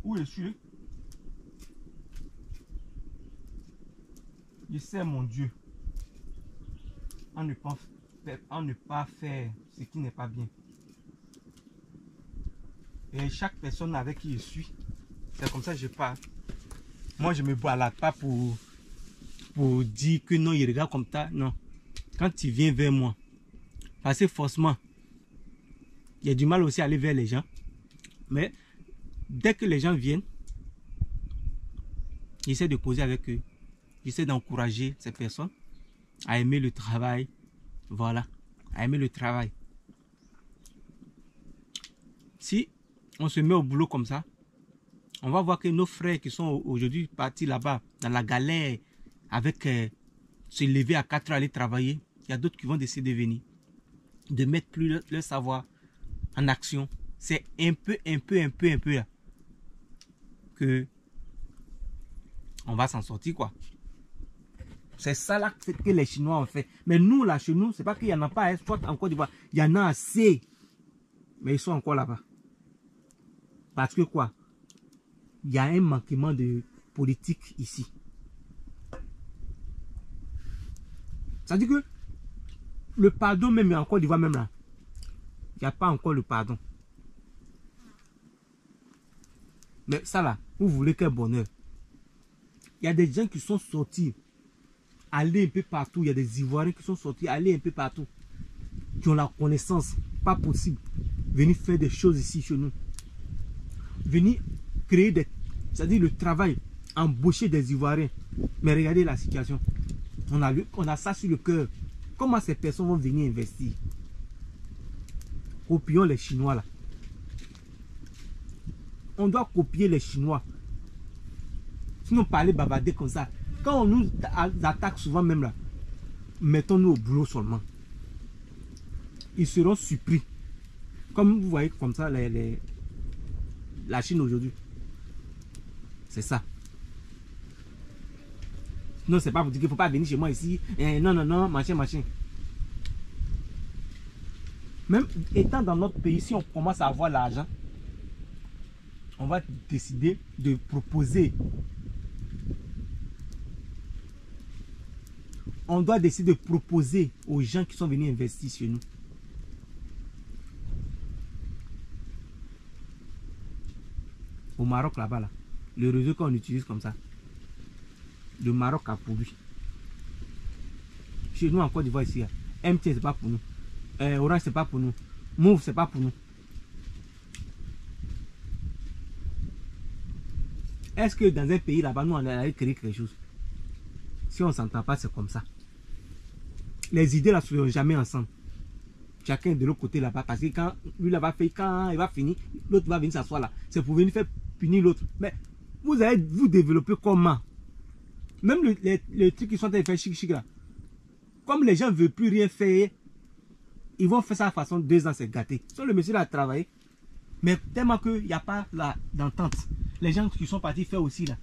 Où est celui-là? Je sais, mon Dieu. On ne pas faire ce qui n'est pas bien. Et chaque personne avec qui je suis, c'est comme ça que je parle. Moi, je ne me balade pas pour dire que non, il regarde comme ça. Non. Quand tu viens vers moi, parce que forcément, il y a du mal aussi à aller vers les gens. Mais dès que les gens viennent, j'essaie de causer avec eux. J'essaie d'encourager ces personnes à aimer le travail. Voilà, à aimer le travail. Si on se met au boulot comme ça, on va voir que nos frères qui sont aujourd'hui partis là-bas, dans la galère, avec se lever à 4 heures, aller travailler, il y a d'autres qui vont décider de venir, de mettre plus leur savoir en action. C'est un peu là, que on va s'en sortir, quoi. C'est ça là que les Chinois ont fait. Mais nous, là, chez nous, c'est pas qu'il n'y en a pas, soit en Côte d'Ivoire, il y en a assez. Mais ils sont encore là-bas. Parce que quoi? Il y a un manquement de politique ici. Ça dit que le pardon, même en Côte d'Ivoire, même là, il n'y a pas encore le pardon. Mais ça là, vous voulez quel bonheur? Il y a des gens qui sont sortis, aller un peu partout. Il y a des Ivoiriens qui sont sortis, aller un peu partout. Qui ont la connaissance, pas possible. Venir faire des choses ici chez nous. Venir créer des... C'est-à-dire le travail, embaucher des Ivoiriens. Mais regardez la situation. On a ça sur le cœur. Comment ces personnes vont venir investir? Copions les Chinois là. On doit copier les Chinois. Sinon, parler bavarder comme ça. Quand on nous attaque souvent même là, mettons-nous au boulot seulement. Ils seront surpris. Comme vous voyez comme ça la Chine aujourd'hui. C'est ça. Non, c'est pas pour dire qu'il ne faut pas venir chez moi ici. Non, machin. Même étant dans notre pays, si on commence à avoir l'argent, on va décider de proposer. On doit décider de proposer aux gens qui sont venus investir chez nous. Au Maroc, là-bas, là, le réseau qu'on utilise comme ça, le Maroc a produit. Chez nous, en Côte d'Ivoire, ici, MTN, c'est pas pour nous. Orange, c'est pas pour nous. Move, c'est pas pour nous. Est-ce que dans un pays là-bas, nous, on allait créer quelque chose? Si on ne s'entend pas, c'est comme ça. Les idées là ne seront jamais ensemble. Chacun de l'autre côté là-bas. Parce que quand lui là-bas fait, quand il va finir, l'autre va venir s'asseoir là. C'est pour venir faire punir l'autre. Mais vous allez vous développer comment? Même les trucs qui sont en train de faire chic là. Comme les gens ne veulent plus rien faire, ils vont faire ça de façon 2 ans, c'est gâté. Soit le monsieur là a travaillé, mais tellement qu'il n'y a pas d'entente. Les gens qui sont partis faire aussi là.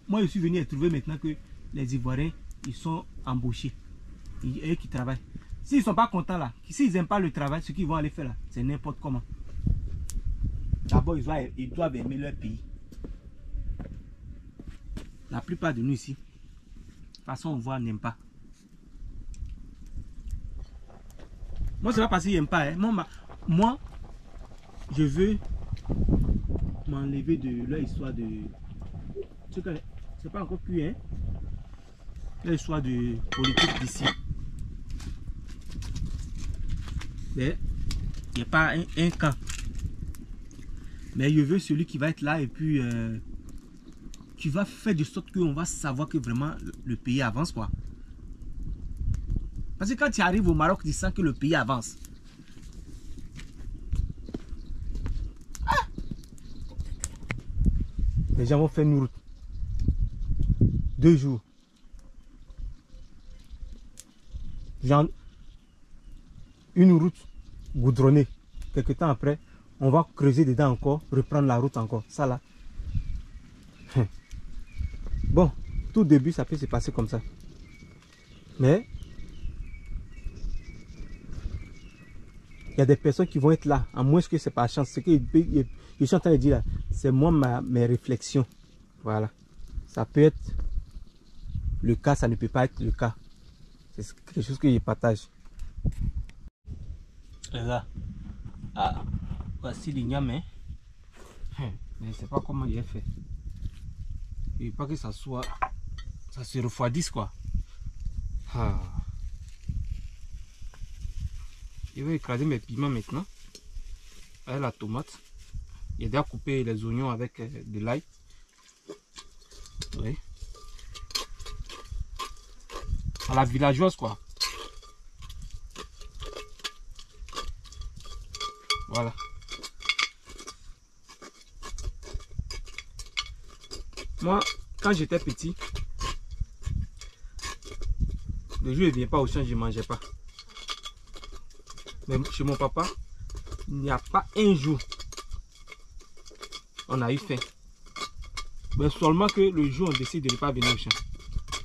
Moi je suis venu trouver maintenant que les Ivoiriens, ils sont embauchés. Eux qui travaillent. S'ils ne sont pas contents là, s'ils n'aiment pas le travail, ce qu'ils vont aller faire là, c'est n'importe comment. D'abord, ils doivent aimer leur pays. La plupart de nous ici, de toute façon, on voit, on n'aime pas. Moi, c'est pas parce qu'ils n'aiment pas. Hein. Moi, je veux m'enlever de leur histoire de... C'est pas encore cuit, hein? Leur histoire de politique d'ici. Mais il n'y a pas un camp. Mais je veux celui qui va être là et puis qui va faire de sorte qu'on va savoir que vraiment le pays avance, quoi. Parce que quand tu arrives au Maroc, tu sens que le pays avance. Ah! Les gens vont faire une route. 2 jours. Genre, une route goudronnée. Quelque temps après, on va creuser dedans encore, reprendre la route encore. Ça là. Bon, tout début, ça peut se passer comme ça. Mais il y a des personnes qui vont être là, à moins que c'est pas chance. Ce que je suis en train de dire là, c'est moi mes réflexions. Voilà. Ça peut être le cas, ça ne peut pas être le cas. C'est quelque chose que je partage. Les gars, ah, voici l'igname. Mais je ne sais pas comment il est fait. Il ne veut pas que ça soit, ça se refroidisse quoi. Ah. Je vais écraser mes piments maintenant. Avec la tomate. J'ai déjà coupé les oignons avec de l'ail. Oui. À la villageoise quoi. Voilà. Moi, quand j'étais petit, le jour où il ne vient pas au champ, je ne mangeais pas. Mais chez mon papa, il n'y a pas un jour on a eu faim. Mais seulement que le jour on décide de ne pas venir au champ.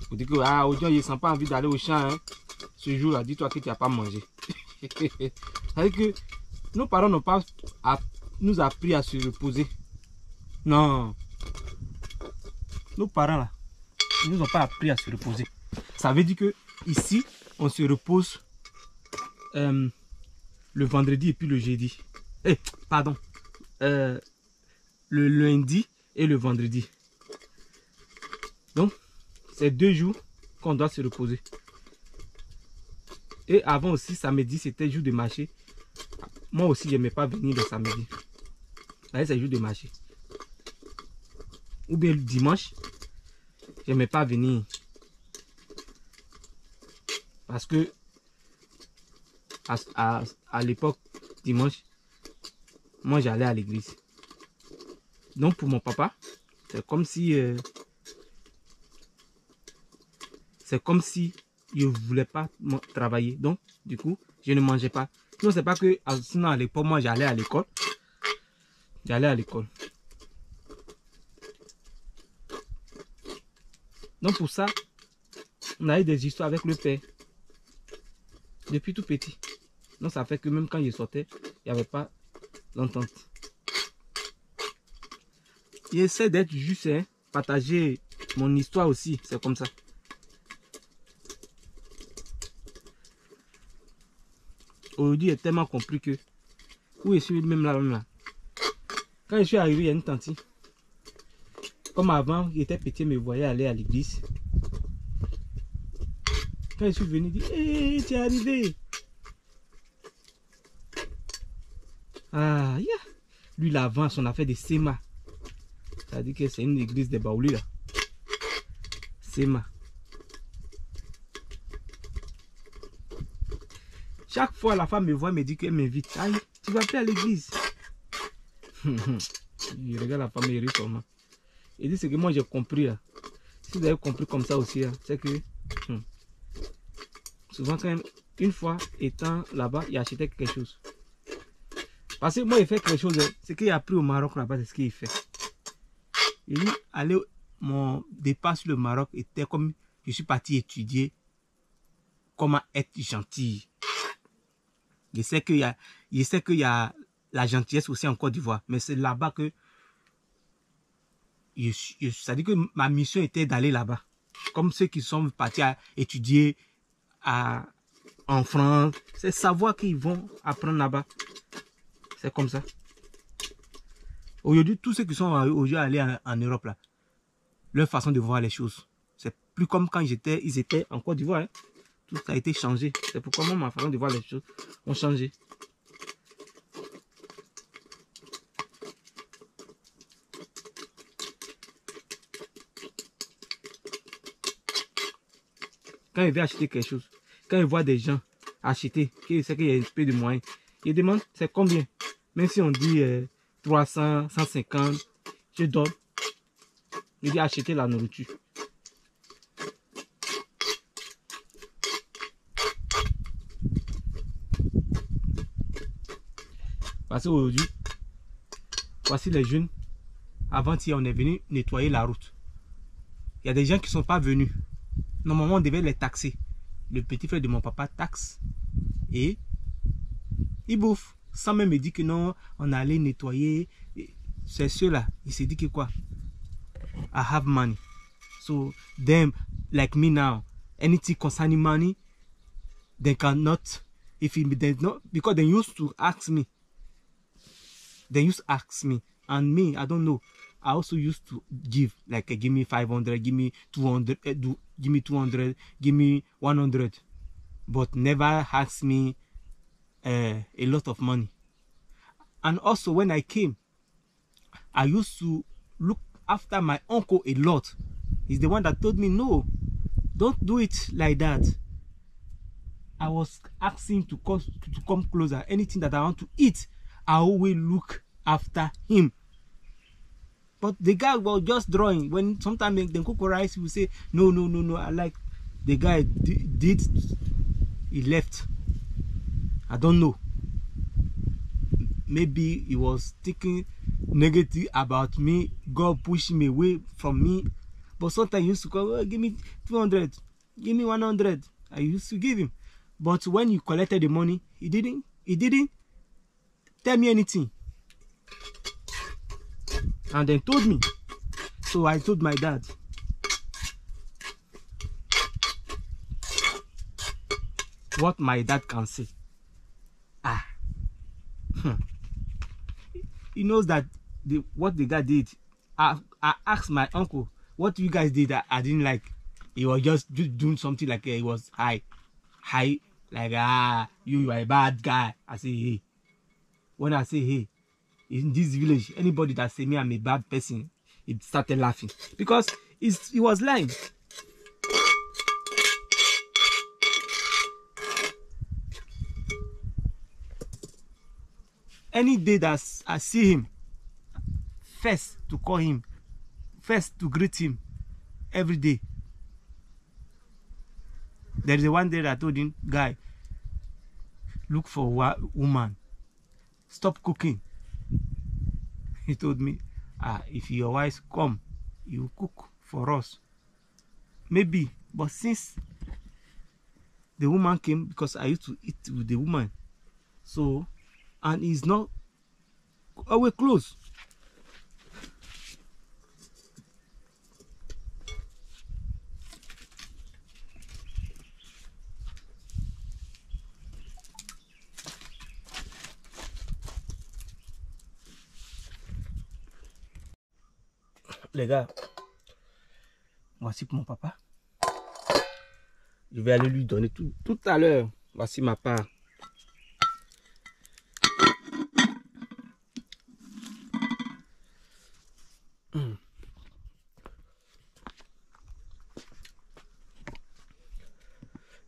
Vous dites que ah, aujourd'hui, il ne sent pas envie d'aller au champ. Hein. Ce jour-là, dis-toi que tu n'as pas mangé. C'est-à-dire que nos parents n'ont pas nous appris à se reposer. Non. Nos parents là, ils nous ont pas appris à se reposer. Ça veut dire que ici, on se repose le vendredi et puis le jeudi. Pardon. Le lundi et le vendredi. Donc, c'est 2 jours qu'on doit se reposer. Et avant aussi, samedi, c'était jour de marché. Moi aussi, je n'aimais pas venir le samedi. C'est jour de marché. Ou bien le dimanche, je n'aimais pas venir. Parce que à l'époque, dimanche, moi j'allais à l'église. Donc pour mon papa, c'est comme si je ne voulais pas travailler. Donc du coup, je ne mangeais pas. Sinon, c'est pas que sinon à l'époque, moi j'allais à l'école. J'allais à l'école. Donc pour ça, on a eu des histoires avec le père. Depuis tout petit. Donc ça fait que même quand je sortais, il n'y avait pas d'entente. J'essaie d'être juste, hein, partager mon histoire aussi, c'est comme ça. Aujourd'hui, est tellement compris que où je suis même là. Quand je suis arrivé, il y a une tante. Comme avant, il était petit, me voyait aller à l'église. Quand je suis venu, il dit, hey, tu es arrivé. Ah, yeah. Lui, il avance, on a fait des SEMA. Ça dit que c'est une église de Baouli là. SEMA. Chaque fois, la femme me voit, me dit qu'elle m'invite. Aïe, tu vas plus à l'église. Il regarde la femme et il rit seulement. Il dit, c'est que moi j'ai compris là. Si vous avez compris comme ça aussi, c'est que souvent quand même, une fois étant là-bas, il achetait quelque chose. Parce que moi il fait quelque chose, ce qu'il a appris au Maroc là-bas, c'est ce qu'il fait. Il dit, mon départ sur le Maroc était comme je suis parti étudier comment être gentil. Je sais qu'il y a la gentillesse aussi en Côte d'Ivoire, mais c'est là-bas que ça dit que ma mission était d'aller là-bas. Comme ceux qui sont partis à étudier en France, c'est savoir qu'ils vont apprendre là-bas. C'est comme ça. Aujourd'hui, tous ceux qui sont aujourd'hui allés en Europe, là, leur façon de voir les choses, c'est plus comme quand ils étaient en Côte d'Ivoire. Hein. Tout a été changé. C'est pourquoi moi, ma façon de voir les choses ont changé. Quand il veut acheter quelque chose, quand il voit des gens acheter, qu'il sait qu'il y a un peu de moyens, il demande c'est combien. Même si on dit 300, 150, je donne. Il dit acheter la nourriture. Parce qu'aujourd'hui, voici les jeunes. Avant-hier, on est venu nettoyer la route. Il y a des gens qui ne sont pas venus. Normalement, on devait les taxer. Le petit frère de mon papa taxe. Et il bouffe. Sans même me dire que non, on allait nettoyer. C'est ceux-là. Il s'est dit que quoi? I have money. So, them, like me now, anything concerning money, they cannot, if it does not, because they used to ask me. They used to ask me. And me, I don't know. I also used to give, like, give me 500, give me 200, give me 200, give me 100. But never asked me a lot of money. And also, when I came, I used to look after my uncle a lot. He's the one that told me, no, don't do it like that. I was asking to come closer. Anything that I want to eat, I always look after him. But the guy was just drawing. When sometimes they cook rice, he will say, no, no, no, no. I like the guy did, he left. I don't know. Maybe he was thinking negative about me. God pushed me away from me. But sometimes he used to call, oh, give me 200, give me 100. I used to give him. But when you collected the money, he didn't tell me anything. And then told me. So I told my dad. What my dad can say. He knows that what the guy did. I asked my uncle, what you guys did that I didn't like. He was just doing something like he was high, like you are a bad guy. I say hey. When I say hey, in this village, anybody that say me I'm a bad person, he started laughing because he was lying. Any day that I see him, first to call him, first to greet him, every day. There is a one day that I told him, guy, look for a woman, stop cooking. He told me, if your wife come, you cook for us. Maybe, but since the woman came, because I used to eat with the woman, so, and he's not always close. Les gars, voici pour mon papa. Je vais aller lui donner tout à l'heure. Voici ma part.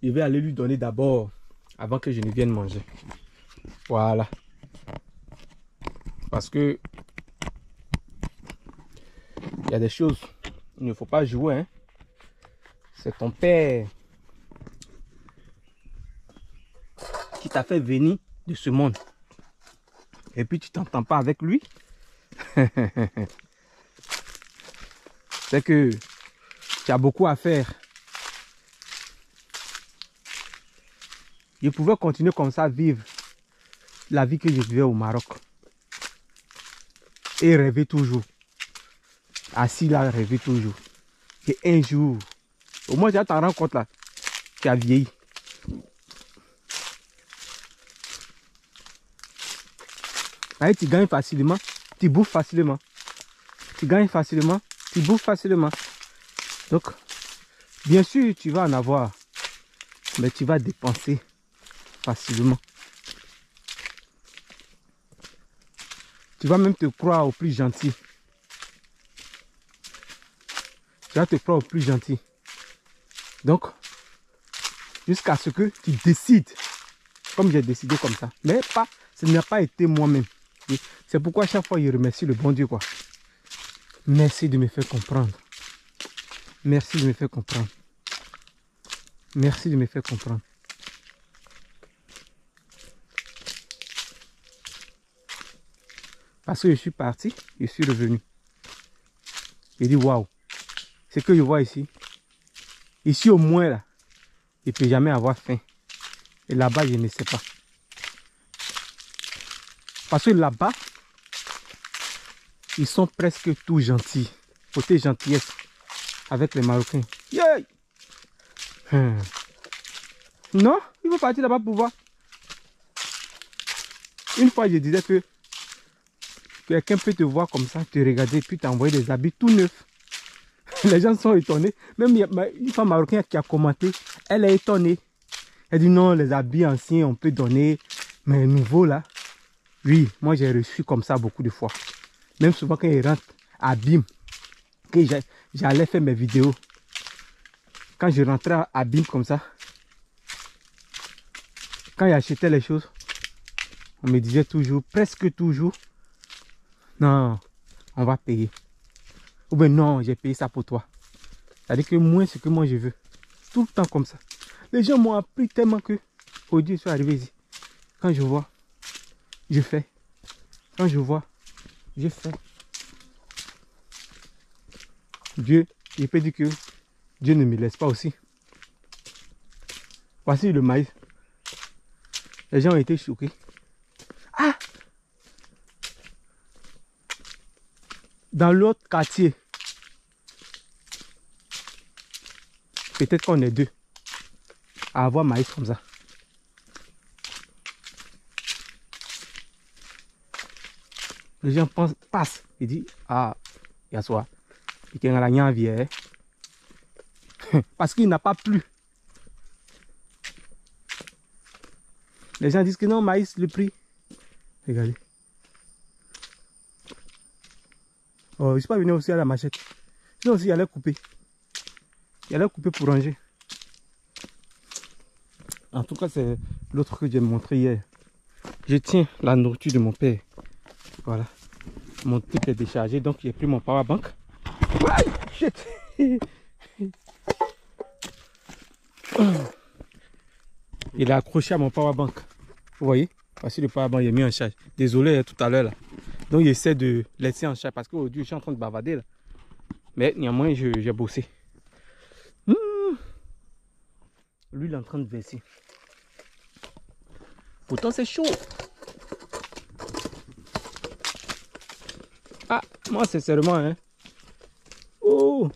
Je vais aller lui donner d'abord, avant que je ne vienne manger. Voilà. Parce que il y a des choses, il ne faut pas jouer. Hein. C'est ton père qui t'a fait venir de ce monde. Et puis tu t'entends pas avec lui. C'est que tu as beaucoup à faire. je pouvais continuer comme ça, vivre la vie que je vivais au Maroc. Et rêver toujours. Assis là, rêver toujours. Et un jour, au moins tu t'en rends compte là, tu as vieilli. Allez, tu gagnes facilement, tu bouffes facilement. Tu gagnes facilement, tu bouffes facilement. Donc, bien sûr, tu vas en avoir, mais tu vas dépenser facilement. Tu vas même te croire au plus gentil. Tu vas te croire au plus gentil. Donc, jusqu'à ce que tu décides, comme j'ai décidé comme ça. Mais pas, ce n'a pas été moi-même. C'est pourquoi à chaque fois, je remercie le bon Dieu, quoi. Merci de me faire comprendre. Merci de me faire comprendre. Merci de me faire comprendre. Parce que je suis parti, je suis revenu. J'ai dit waouh, ce que je vois ici. Ici au moins là, je ne peux jamais avoir faim. Et là-bas, je ne sais pas. Parce que là-bas, ils sont presque tous gentils. Côté gentillesse avec les Marocains. Yeah! Non, il faut partir là-bas pour voir. Une fois, je disais que quelqu'un peut te voir comme ça, te regarder, puis t'envoyer des habits tout neufs. Les gens sont étonnés. Même une femme marocaine qui a commenté, elle est étonnée. Elle dit non, les habits anciens, on peut donner. Mais nouveaux là, oui, moi j'ai reçu comme ça beaucoup de fois. Même souvent quand ils rentrent à BIM, que j'allais faire mes vidéos. Quand je rentrais à BIM comme ça, quand j'achetais les choses, on me disait toujours, presque toujours, non, on va payer. Ou bien non, j'ai payé ça pour toi. C'est-à-dire que moi, ce que moi je veux. Tout le temps comme ça. Les gens m'ont appris tellement que, oh Dieu, je suis arrivé ici. Quand je vois, je fais. Quand je vois, je fais. Dieu, il peut dire que Dieu ne me laisse pas aussi. Voici le maïs. Les gens ont été choqués. Ah! Dans l'autre quartier, peut-être qu'on est deux à avoir maïs comme ça. Les gens passent et disent, ah, il y a soi. Il y a la vieille. Parce qu'il n'a pas plu. Les gens disent que non, maïs, le prix. Regardez. Oh, je ne suis pas venu aussi à la machette. Sinon aussi, il allait couper. Il allait couper pour ranger. En tout cas, c'est l'autre que j'ai montré hier. Je tiens la nourriture de mon père. Voilà. Mon truc est déchargé, donc j'ai pris mon power bank. Aïe, shit. Il est accroché à mon power bank. Vous voyez? Voici le power bank, il est mis en charge. Désolé tout à l'heure là. Donc j'essaie de laisser en charge parce qu'aujourd'hui je suis en train de bavarder là. Mais néanmoins j'ai bossé. Lui il est en train de verser. Pourtant c'est chaud. Ah, moi sincèrement hein. Oh,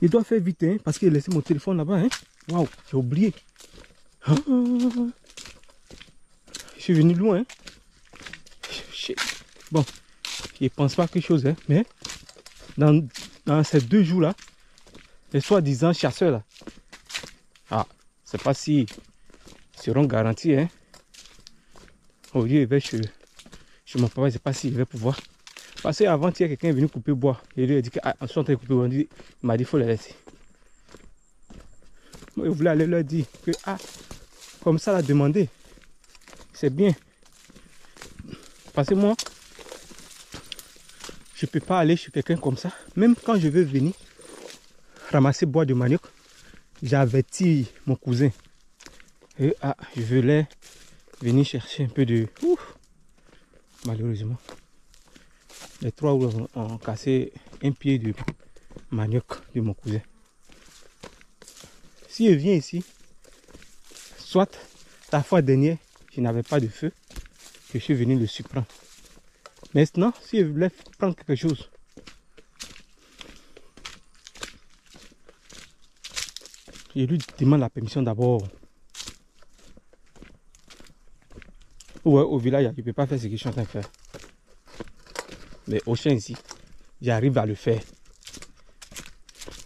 il doit faire vite hein, parce qu'il a laissé mon téléphone là-bas hein. Waouh, j'ai oublié. Ah, je suis venu loin hein. Bon, je pense pas quelque chose hein, mais dans ces 2 jours là, les soi-disant chasseurs là, ah, c'est pas si seront garantis hein. Au lieu il va chez mon papa, je sais pas s'il va pouvoir. Parce qu'avant il y a quelqu'un venu couper bois et lui a dit que ah, on sont en train de couper bois. Il m'a dit il faut les laisser. Moi je voulais aller leur dire que ah, comme ça la demander, c'est bien. Parce que moi, je ne peux pas aller chez quelqu'un comme ça. Même quand je veux venir ramasser bois de manioc, j'ai averti mon cousin. Et ah, je voulais venir chercher un peu de... Ouf, malheureusement, les 3 roues ont cassé un pied de manioc de mon cousin. Si je viens ici, soit La fois dernière, je n'avais pas de feu, que je suis venu le surprendre. Maintenant, si je voulais prendre quelque chose, je lui demande la permission d'abord. Ouais, au village, je ne peux pas faire ce que je suis en train de faire. Mais au champ ici, j'arrive à le faire.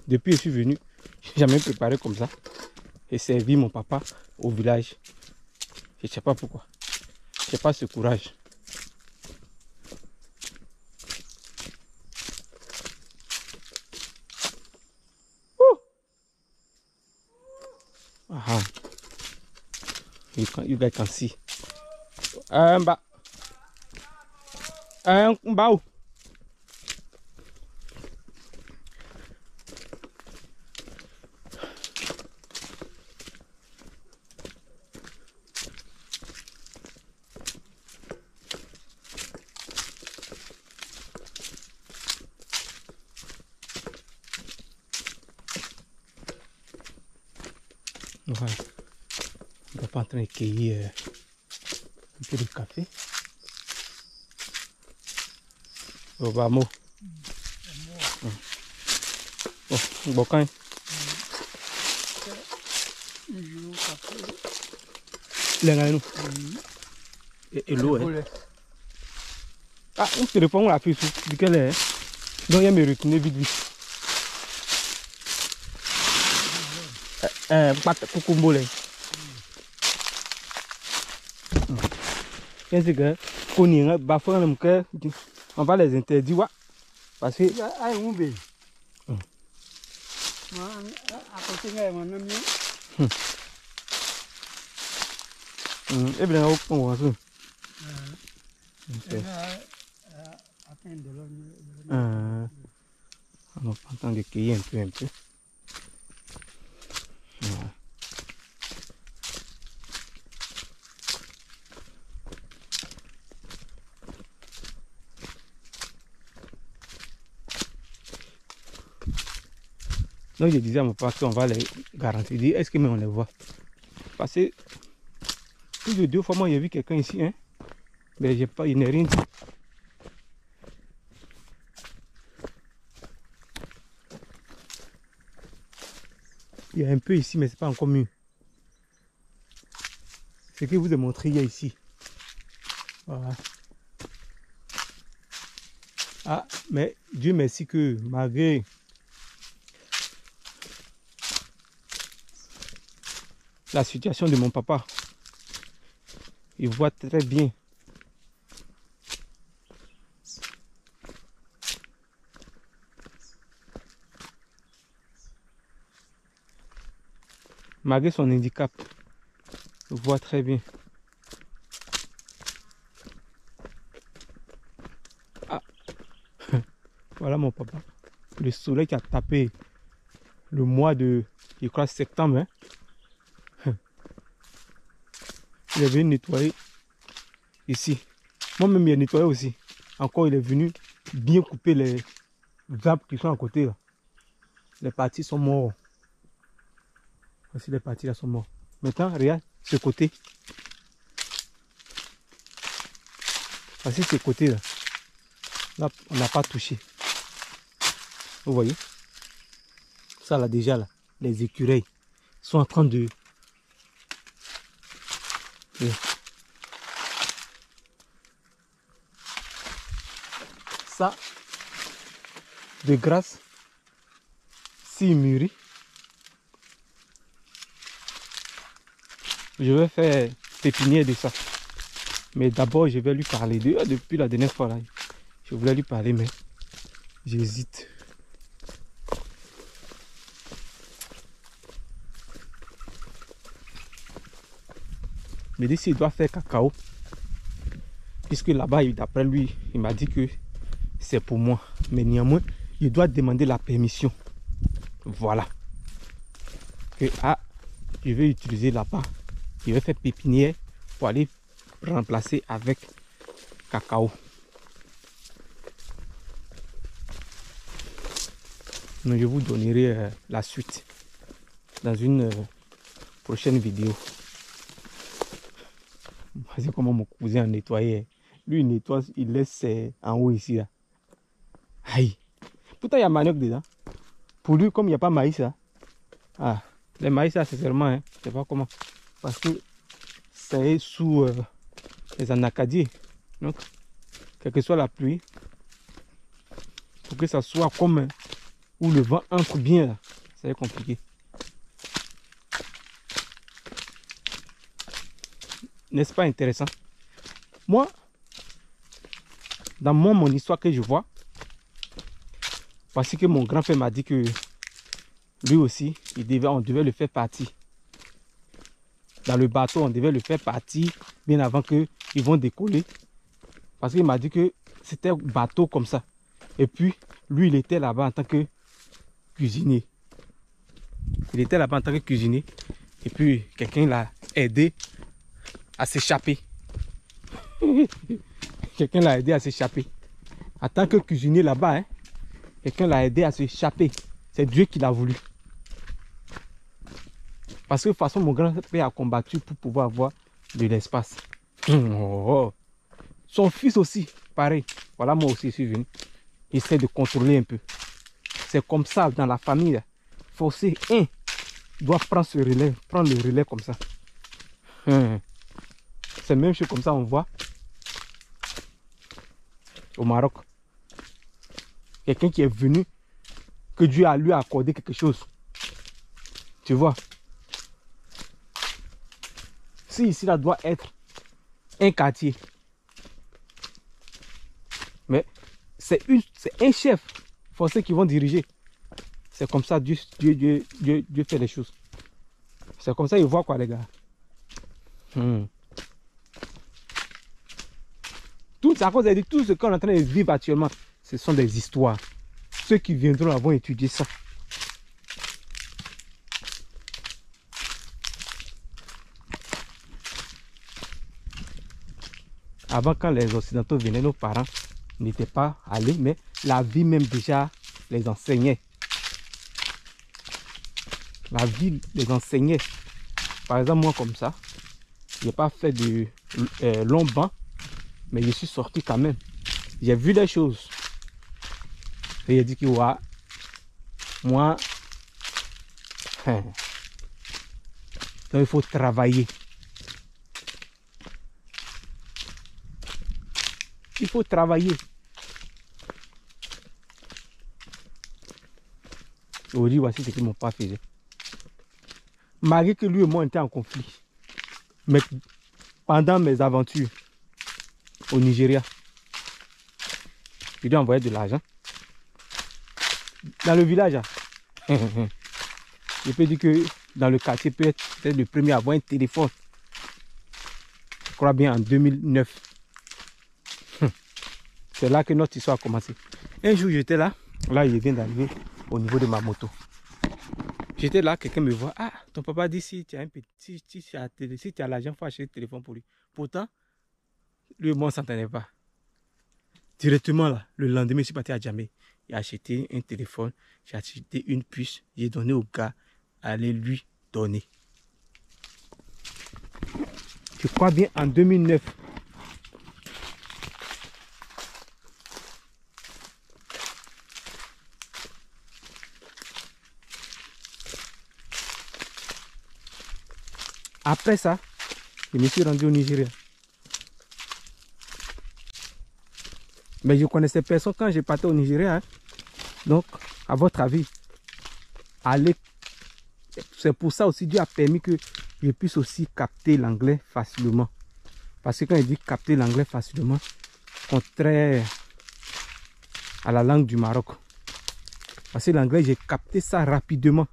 Depuis que je suis venu, je n'ai jamais préparé comme ça. Et servi mon papa au village. Je ne sais pas pourquoi. Je n'ai pas ce courage. Ah, you guys can see. Mbao. Voilà. On va pas en train de cueillir un peu de café. Oh, vamos. Oh, bon quand et l'eau est. Ah, on te répond la plus du qu'elle est. Donc il y a mes retourner vite vite. Pas cucumbo là. Qu'est-ce que qu'on y a bafoué même que on va les interdire ouais. Parce que ai uống bì mà à còn cái ngày mà năm nhé et bien on va ça. On va entendre de cueillir un peu. Voilà. Donc je disais à mon papa qu'on va les garantir. Est-ce que mais on les voit? Parce que plus de 2 fois moi j'ai vu quelqu'un ici, hein, mais j'ai pas, il n'est rien dit. Il y a un peu ici, mais c'est pas encore mieux. Ce que vous ai montré il y a ici. Voilà. Ah, mais Dieu merci que malgré la situation de mon papa, il voit très bien. Malgré son handicap, il voit très bien. Ah, voilà mon papa. Le soleil qui a tapé le mois de, je crois, septembre. Hein. Il est venu nettoyer ici. Moi-même, il a nettoyé aussi. Encore, il est venu bien couper les arbres qui sont à côté. Là. Les parties sont morts. Voici les parties là sont morts. Maintenant, regarde ce côté. Voici ce côté là. Là, on n'a pas touché. Vous voyez? Ça là déjà là, les écureuils sont en train de... Ça, de grâce, s'il mûrit, je vais faire pépinière de ça. Mais d'abord, je vais lui parler depuis la dernière fois là. Je voulais lui parler, mais j'hésite. Mais d'ici, il doit faire cacao. Puisque là-bas, d'après lui, il m'a dit que c'est pour moi. Mais néanmoins, il doit demander la permission. Voilà. Que je vais utiliser là-bas. Je vais faire pépinière pour aller remplacer avec cacao. Donc, je vous donnerai la suite dans une prochaine vidéo. C'est comment mon cousin a nettoyé. Lui, il nettoie, il laisse en haut ici. Là. Aïe. Pourtant, il y a manioc dedans. Pour lui, comme il n'y a pas maïs là. Ah, les maïs là, c'est seulement, hein, je sais pas comment. Parce que c'est sous les anacadiers. Donc, quelle que soit la pluie, pour que ça soit comme où le vent entre bien là, c'est compliqué. N'est-ce pas intéressant? Moi, dans mon histoire que je vois, parce que mon grand-père m'a dit que lui aussi, on devait le faire partir. Dans le bateau, on devait le faire partir bien avant qu'ils vont décoller. Parce qu'il m'a dit que c'était un bateau comme ça. Et puis, lui, il était là-bas en tant que cuisinier. Il était là-bas en tant que cuisinier. Et puis, quelqu'un l'a aidé à s'échapper. Quelqu'un l'a aidé à s'échapper. En tant que cuisinier là-bas, hein, quelqu'un l'a aidé à s'échapper. C'est Dieu qui l'a voulu. Parce que de toute façon, mon grand-père a combattu pour pouvoir avoir de l'espace. Oh. Son fils aussi, pareil. Voilà, moi aussi, je suis venu. Il essaie de contrôler un peu. C'est comme ça dans la famille. Forcé, un doit prendre ce relais, prendre le relais comme ça. C'est même chose comme ça, on voit au Maroc. Quelqu'un qui est venu, que Dieu a lui accordé quelque chose. Tu vois. Si ici, là doit être un quartier. Mais c'est un chef forcé qui vont diriger. C'est comme ça Dieu fait les choses. C'est comme ça il voit quoi les gars. Tout ça, à cause de tout ce qu'on est en train de vivre actuellement, ce sont des histoires. Ceux qui viendront vont étudier ça. Avant, quand les Occidentaux venaient, nos parents n'étaient pas allés, mais la vie même déjà les enseignait. La vie les enseignait. Par exemple, moi comme ça, je n'ai pas fait de long banc, mais je suis sorti quand même. J'ai vu des choses. Et j'ai dit que ouais, moi, donc il faut travailler. Il faut travailler. Aujourd'hui, voici ce que mon père faisait. Malgré que lui et moi on était en conflit. Mais pendant mes aventures au Nigeria, je lui ai envoyé de l'argent. Dans le village, je peux dire que dans le quartier, peut-être le premier à avoir un téléphone. Je crois bien en 2009. C'est là que notre histoire a commencé. Un jour, j'étais là. Là, il vient d'arriver au niveau de ma moto. J'étais là, quelqu'un me voit. Ah, ton papa dit si tu as un petit, si tu as l'argent, il faut acheter le téléphone pour lui. Pourtant, lui et moi, on ne s'entendait pas. Directement là, le lendemain, je suis parti à Djamé. J'ai acheté un téléphone, j'ai acheté une puce, j'ai donné au gars, allez lui donner. Je crois bien en 2009. Après ça, je me suis rendu au Nigeria. Mais je connaissais personne quand j'ai parti au Nigeria. Hein. Donc, à votre avis, allez. C'est pour ça aussi Dieu a permis que je puisse aussi capter l'anglais facilement. Parce que quand il dit capter l'anglais facilement, contraire à la langue du Maroc. Parce que l'anglais, j'ai capté ça rapidement.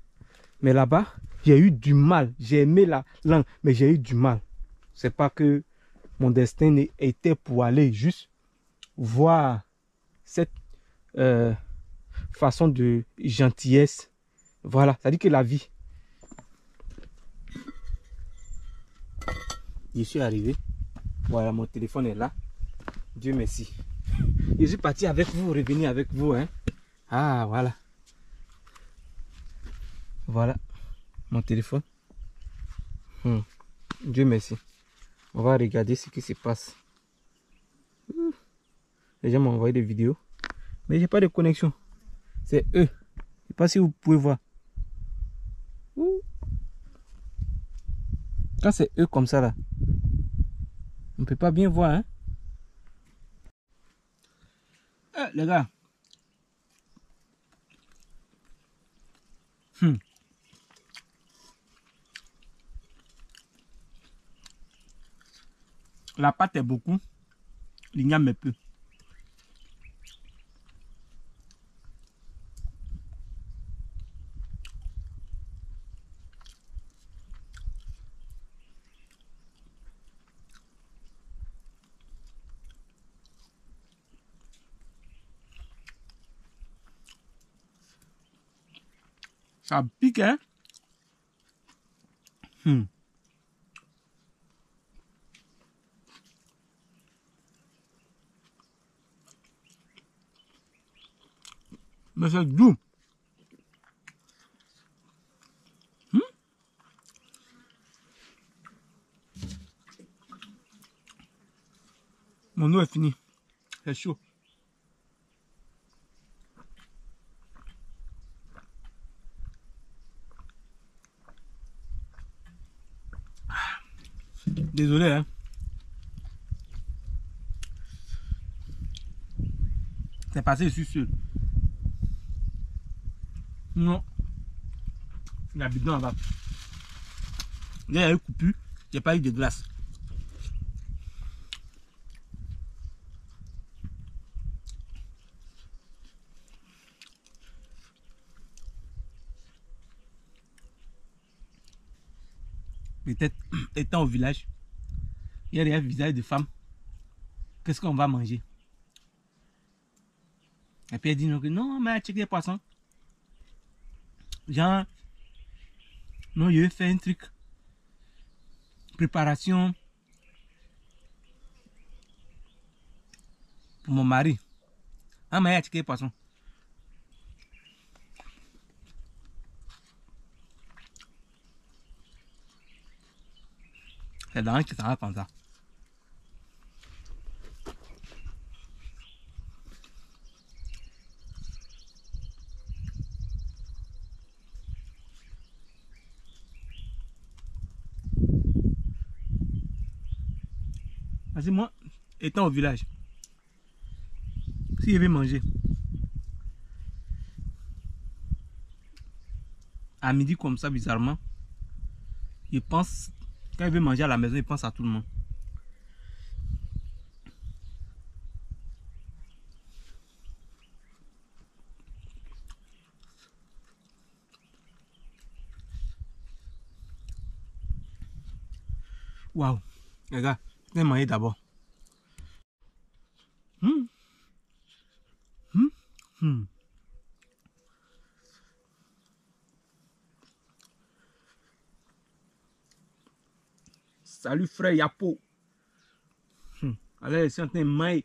Mais là-bas, j'ai eu du mal. J'ai aimé la langue, mais j'ai eu du mal. C'est pas que mon destin était pour aller juste voir cette façon de gentillesse. Voilà, ça dit que la vie. Je suis arrivé. Voilà, mon téléphone est là. Dieu merci. Je suis parti avec vous, revenir avec vous. Hein. Ah, voilà. Voilà mon téléphone. Dieu merci. On va regarder ce qui se passe. Les gens m'ont envoyé des vidéos. Mais j'ai pas de connexion. C'est eux. Je sais pas si vous pouvez voir. Quand c'est eux comme ça là, on peut pas bien voir, hein. Les gars. La pâte est beaucoup. L'igname est peu. Ça pique, hein. Mais c'est doux. Mon eau est finie. C'est chaud. Désolé, hein. C'est passé, je suis sûr. Non. Il y a bidon là-bas. Il y a eu coupure. Il n'y a pas eu de glace. Peut-être étant au village, il y a un visage de femme. Qu'est-ce qu'on va manger? Et puis elle dit non, mais check les poissons. Genre, non, je vais faire un truc. Préparation pour mon mari. Ah, mais check les poissons. C'est dans qui ça va comme ça. Parce que moi, étant au village, si je vais manger à midi comme ça, bizarrement, je pense, quand je vais manger à la maison, je pense à tout le monde. Waouh, les gars, je vais manger d'abord. Salut frère Yapo. Allez, c'est un maïs.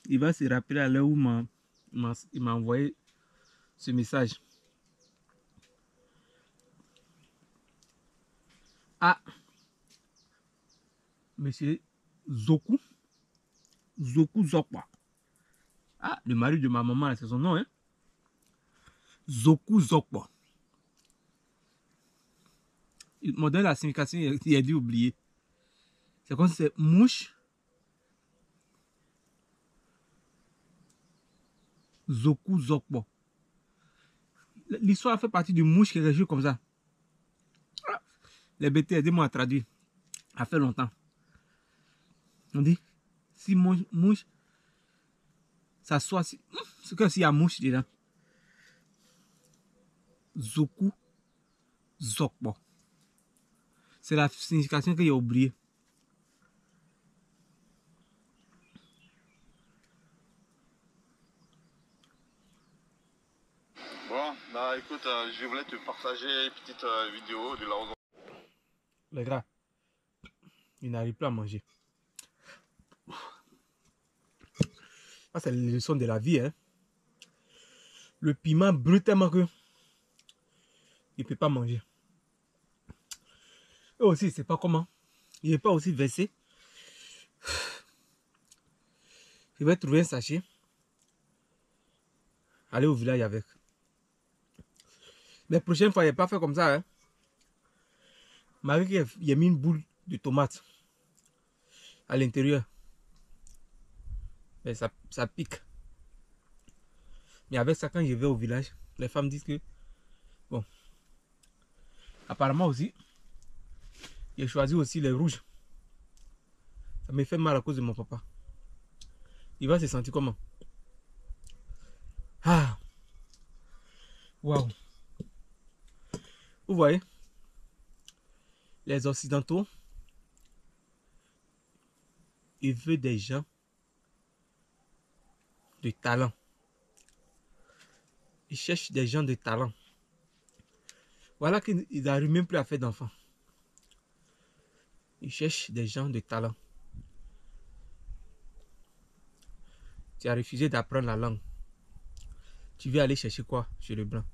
Il va se rappeler à l'heure où il m'a envoyé ce message. Ah, monsieur Zoku. Zoku Zokwa. Ah, le mari de ma maman, c'est son nom, hein. Zoku Zokwa. Il m'a donné la signification, il a dû oublier. C'est comme si c'est mouche. Zoku Zokwa. L'histoire fait partie du mouche qui réagit comme ça. Ah, les bêtes, aidez-moi à traduire. Ça fait longtemps. On dit, si mouche, ça soit, c'est comme s'il y a mouche dedans. Zoku Zokwa. C'est la signification qu'il a oublié. Bon, bah écoute, je voulais te partager une petite vidéo de la raison. Les gars, il n'arrive plus à manger. Ça, c'est les leçons de la vie, hein. Le piment brûle tellement que il ne peut pas manger. Eux aussi, c'est pas comment. Il n'est pas aussi versé. Je vais trouver un sachet. Aller au village avec. Mais la prochaine fois, il n'est pas fait comme ça. Hein. Malgré qu'il a mis une boule de tomate à l'intérieur. Mais ça pique. Mais avec ça, quand je vais au village, les femmes disent que, bon, apparemment aussi, j'ai choisi aussi les rouges. Ça me fait mal à cause de mon papa. Il va se sentir comment? Ah! Waouh! Vous voyez? Les Occidentaux, ils veulent des gens de talent. Ils cherchent des gens de talent. Voilà qu'ils n'arrivent même plus à faire d'enfants. Ils cherchent des gens de talent. Tu as refusé d'apprendre la langue. Tu veux aller chercher quoi chez le blanc?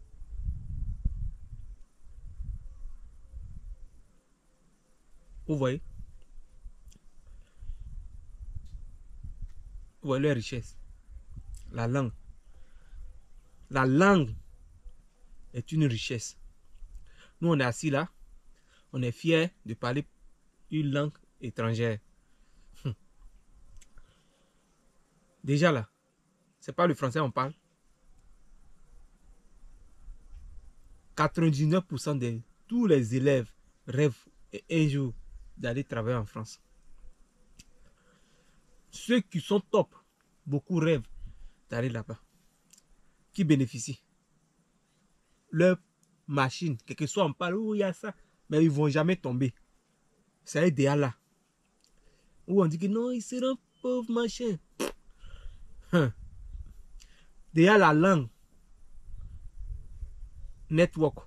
Vous voyez? Vous voyez leur richesse. La langue. La langue est une richesse. Nous, on est assis là. On est fiers de parler une langue étrangère. Déjà là, c'est pas le français on parle. 99% de tous les élèves rêvent un jour d'aller travailler en France. Ceux qui sont top, beaucoup rêvent d'aller là-bas. Qui bénéficient? Leur machine, quel que soit on parle, où il y a ça, mais ils ne vont jamais tomber. C'est idéal là. Où on dit que non, ils seront pauvres, machin. Déjà la langue, network,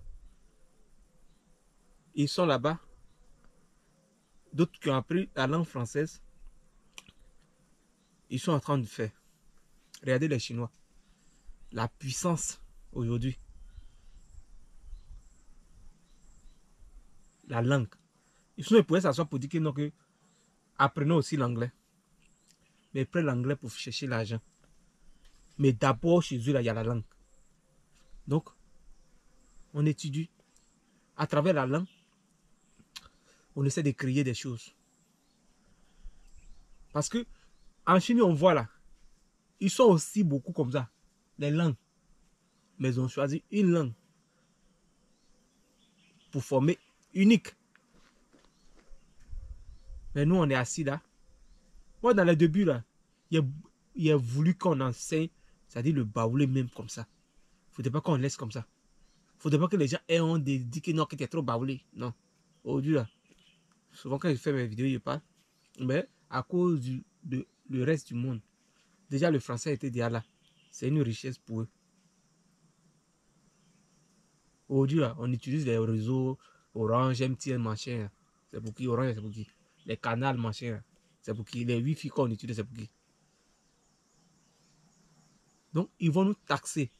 ils sont là-bas. D'autres qui ont appris la langue française, ils sont en train de faire. Regardez les Chinois. La puissance aujourd'hui. La langue. Ils pourraient s'asseoir pour dire que non, que apprenons aussi l'anglais. Mais prenez l'anglais pour chercher l'argent. Mais d'abord, chez eux, là, il y a la langue. Donc, on étudie. À travers la langue, on essaie de créer des choses. Parce que, en Chine, on voit là, ils sont aussi beaucoup comme ça, les langues. Mais ils ont choisi une langue pour former unique. Mais nous, on est assis là. Moi, dans les débuts, là, il a voulu qu'on enseigne, c'est-à-dire le baoulé même comme ça. Il ne faudrait pas qu'on laisse comme ça. Il ne faudrait pas que les gens aient honte de dire que non, que tu es trop baoulé. Non. Aujourd'hui, là, souvent quand je fais mes vidéos, je parle. Mais à cause le reste du monde, déjà le français était déjà là. C'est une richesse pour eux. Aujourd'hui, là, on utilise les réseaux Orange, MTN, machin. C'est pour qui? Orange, c'est pour qui? Les canaux, machin. C'est pour qui? Les Wi-Fi qu'on utilise, c'est pour qui? Donc, ils vont nous taxer.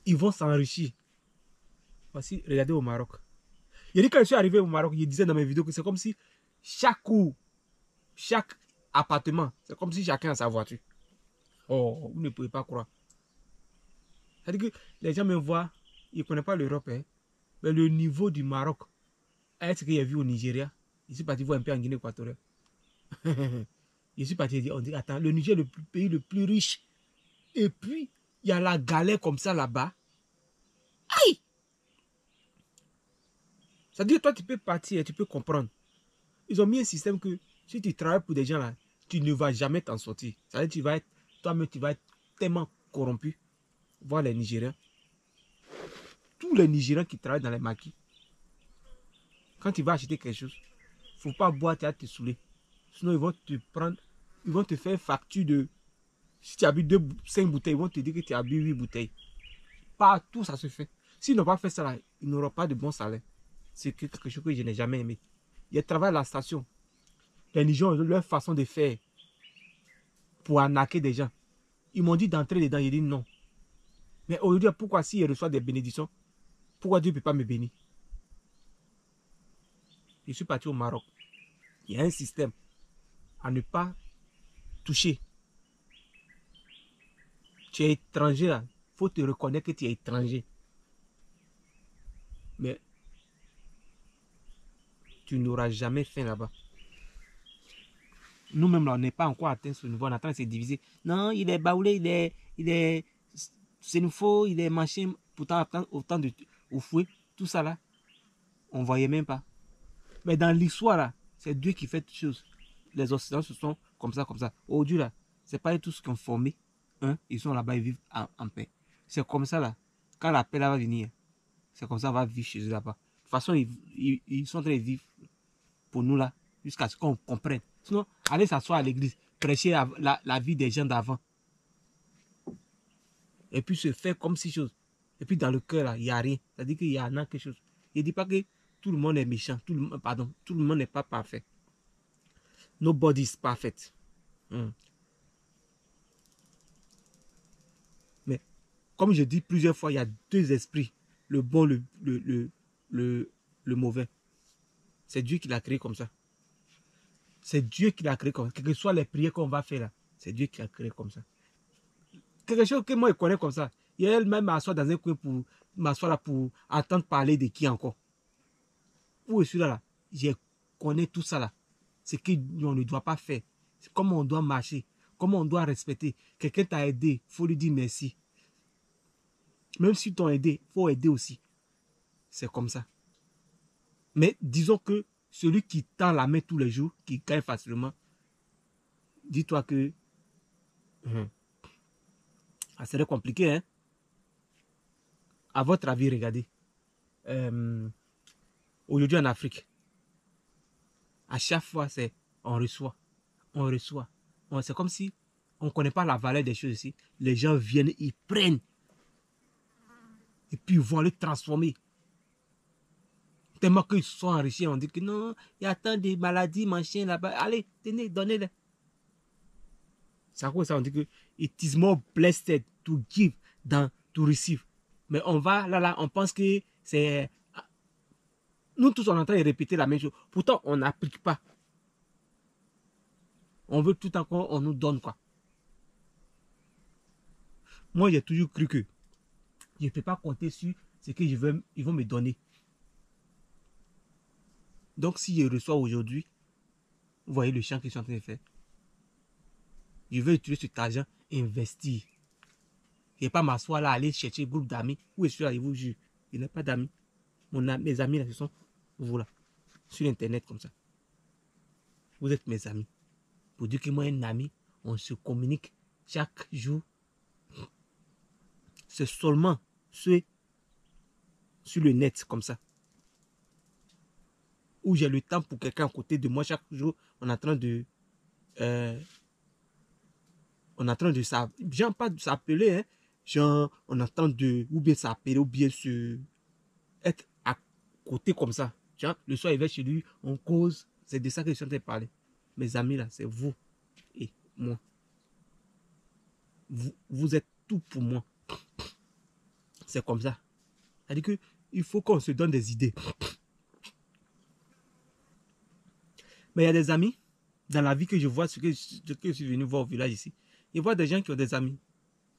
Ils vont s'enrichir. Voici, regardez au Maroc. Il dit quand je suis arrivé au Maroc, il disait dans mes vidéos que c'est comme si chaque cour, chaque appartement, c'est comme si chacun a sa voiture. Oh, vous ne pouvez pas croire. C'est-à-dire que les gens me voient, ils ne connaissent pas l'Europe, hein, mais le niveau du Maroc, est-ce qu'il y a vu au Nigeria? Je suis parti voir un peu en Guinée équatoriale. Je suis parti dire, on dit, attends, le Niger est le pays le plus riche. Et puis, il y a la galère comme ça là-bas. Aïe! C'est-à-dire, toi, tu peux partir et tu peux comprendre. Ils ont mis un système que si tu travailles pour des gens là, tu ne vas jamais t'en sortir. C'est-à-dire, tu vas être, toi-même, tu vas être tellement corrompu. Voir les Nigériens. Tous les Nigériens qui travaillent dans les maquis. Quand tu vas acheter quelque chose, il ne faut pas boire, tu vas te saouler. Sinon, ils vont te prendre, ils vont te faire facture de... Si tu as bu 5 bouteilles, ils vont te dire que tu as bu 8 bouteilles. Partout, ça se fait. S'ils n'ont pas fait ça, là, ils n'auront pas de bon salaire. C'est quelque chose que je n'ai jamais aimé. Ils travaillent à la station. Les Nigériens ont leur façon de faire pour arnaquer des gens. Ils m'ont dit d'entrer dedans, j'ai dit non. Mais aujourd'hui, pourquoi s'ils reçoivent des bénédictions, pourquoi Dieu ne peut pas me bénir? je suis parti au Maroc. Il y a un système à ne pas toucher. Tu es étranger là. Il faut te reconnaître que tu es étranger. Mais tu n'auras jamais faim là-bas. Nous-mêmes, là, on n'est pas encore atteint ce niveau. On est en train de se diviser. Non, il est baoulé, il est sénoufo, il est machin. Pourtant, autant de au fouet, tout ça là, on ne voyait même pas. Mais dans l'histoire là, c'est Dieu qui fait toutes choses. Les Occidentaux se sont comme ça, comme ça. Aujourd'hui là, c'est pas tous qui ont formé. Hein? Ils sont là-bas, ils vivent en paix. C'est comme ça là. Quand la paix là va venir, c'est comme ça, on va vivre chez eux là-bas. De toute façon, ils sont en train de vivre pour nous là, jusqu'à ce qu'on comprenne. Sinon, allez s'asseoir à l'église, prêcher la vie des gens d'avant. Et puis se faire comme si chose. Et puis dans le cœur là, il n'y a rien. C'est-à-dire qu'il y en a quelque chose. Il ne dit pas que tout le monde est méchant. Tout le monde n'est pas parfait. Nobody is perfect. Mais comme je dis plusieurs fois, il y a deux esprits. Le bon, le mauvais. C'est Dieu qui l'a créé comme ça. C'est Dieu qui l'a créé comme ça. Quelles que soient les prières qu'on va faire là, c'est Dieu qui l'a créé comme ça. Quelque chose que moi je connais comme ça. Il y a elle-même m'asseoir dans un coin pour m'asseoir là pour entendre parler de qui encore. Où je suis là, je connais tout ça là. C'est qu'on ne doit pas faire. C'est comment on doit marcher. Comment on doit respecter. Quelqu'un t'a aidé, il faut lui dire merci. Même si t'ont aidé, il faut aider aussi. C'est comme ça. Mais disons que celui qui tend la main tous les jours, qui gagne facilement, dis-toi que ça serait compliqué. Hein? À votre avis, regardez. Aujourd'hui en Afrique, à chaque fois, c'est on reçoit. C'est comme si on ne connaît pas la valeur des choses ici. Les gens viennent, ils prennent. Et puis ils vont les transformer. Tellement qu'ils sont enrichis, on dit que non, il y a tant de maladies, machin là-bas. Allez, tenez, donnez-les. C'est à cause de ça, on dit que it is more blessed to give than to receive. Mais on va, là, on pense que c'est... Nous tous, on est en train de répéter la même chose. Pourtant, on n'applique pas. On veut tout encore, on nous donne quoi. Moi, j'ai toujours cru que je ne peux pas compter sur ce que ils vont me donner. Donc, si je reçois aujourd'hui, vous voyez le champ que je suis en train de faire. Je vais utiliser cet argent et investir. Je ne vais pas m'asseoir là, aller chercher un groupe d'amis. Où je suis là, je vous jure. Je n'ai pas d'amis. Mes amis là, ce sont vous là. Sur Internet comme ça. Vous êtes mes amis. Pour dire que moi, un ami, on se communique chaque jour. C'est seulement sur le net comme ça. Où j'ai le temps pour quelqu'un à côté de moi chaque jour. On est en train de... genre pas de s'appeler, hein. Genre, on est en train de... Ou bien s'appeler, ou bien se... être à côté comme ça. Tu vois, le soir, il va chez lui, on cause. C'est de ça que je suis en train de parler. Mes amis là, c'est vous et moi. Vous êtes tout pour moi. C'est comme ça. C'est-à-dire qu'il faut qu'on se donne des idées. Mais il y a des amis, dans la vie que je vois, ce que je suis venu voir au village ici. Je vois des gens qui ont des amis.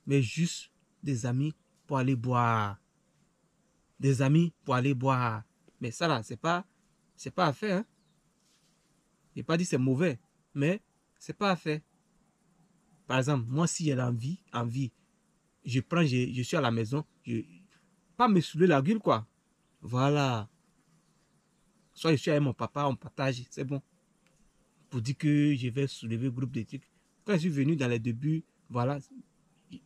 Mais juste des amis pour aller boire. Des amis pour aller boire. Mais ça là, c'est pas à faire. Hein? Je n'ai pas dit c'est mauvais. Mais c'est pas à faire. Par exemple, moi si j'ai envie, je suis à la maison, pas me saouler la gueule quoi. Voilà. Soit je suis avec mon papa, on partage, c'est bon. Pour dire que je vais soulever le groupe de trucs. Quand je suis venu dans les débuts, voilà,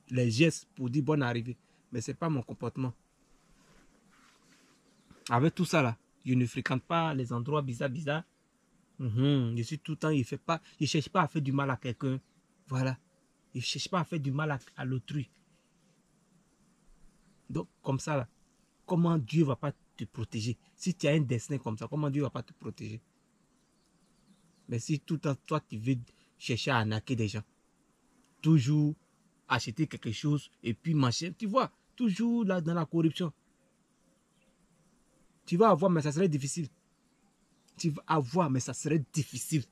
les gestes pour dire bonne arrivée. Mais ce n'est pas mon comportement. Avec tout ça là, je ne fréquente pas les endroits bizarres. Je suis tout le temps, je ne cherche pas à faire du mal à quelqu'un. Voilà. Je ne cherche pas à faire du mal à l'autrui. Donc, comme ça là, comment Dieu ne va pas te protéger? Si tu as un destin comme ça, comment Dieu ne va pas te protéger? Mais si tout le temps, toi, tu veux chercher à arnaquer des gens, toujours acheter quelque chose et puis marcher, tu vois, toujours là dans la corruption. Tu vas avoir, mais ça serait difficile. Tu vas avoir, mais ça serait difficile.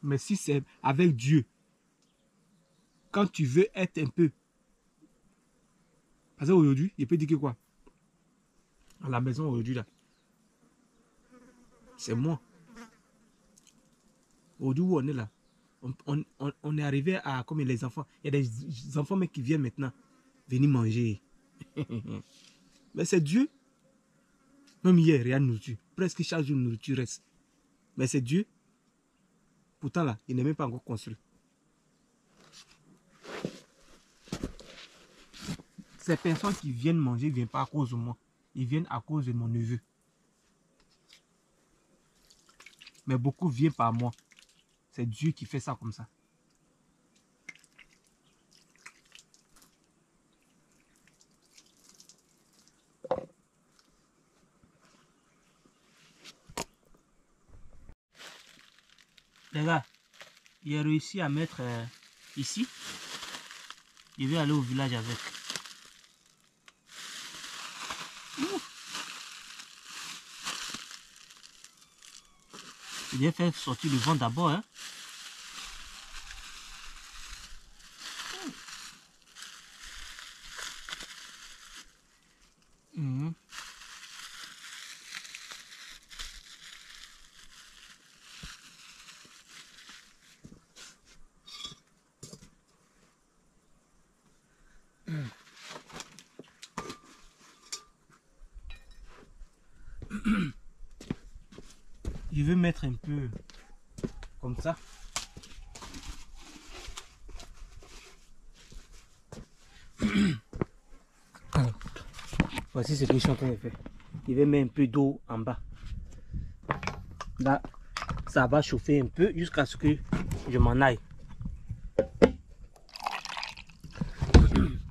Mais si c'est avec Dieu, quand tu veux être un peu... Parce qu'aujourd'hui, il peut dire que quoi? À la maison aujourd'hui, là, c'est moi. Aujourd'hui où on est là, on est arrivé à comme les enfants. Il y a des enfants mais qui viennent maintenant venir manger. Mais c'est Dieu. Même hier, rien de nourriture. Presque chaque jour, nourriture reste. Mais c'est Dieu. Pourtant là, il n'est même pas encore construit. Ces personnes qui viennent manger ne viennent pas à cause de moi. Ils viennent à cause de mon neveu. Mais beaucoup viennent par moi. C'est Dieu qui fait ça comme ça. Les gars, j'ai réussi à mettre ici. Je vais aller au village avec. Je vais faire sortir le vent d'abord. Hein. Mhm. Je vais mettre un peu comme ça. Voici ce que je suis en train de faire. Je vais mettre un peu d'eau en bas. Là, ça va chauffer un peu jusqu'à ce que je m'en aille.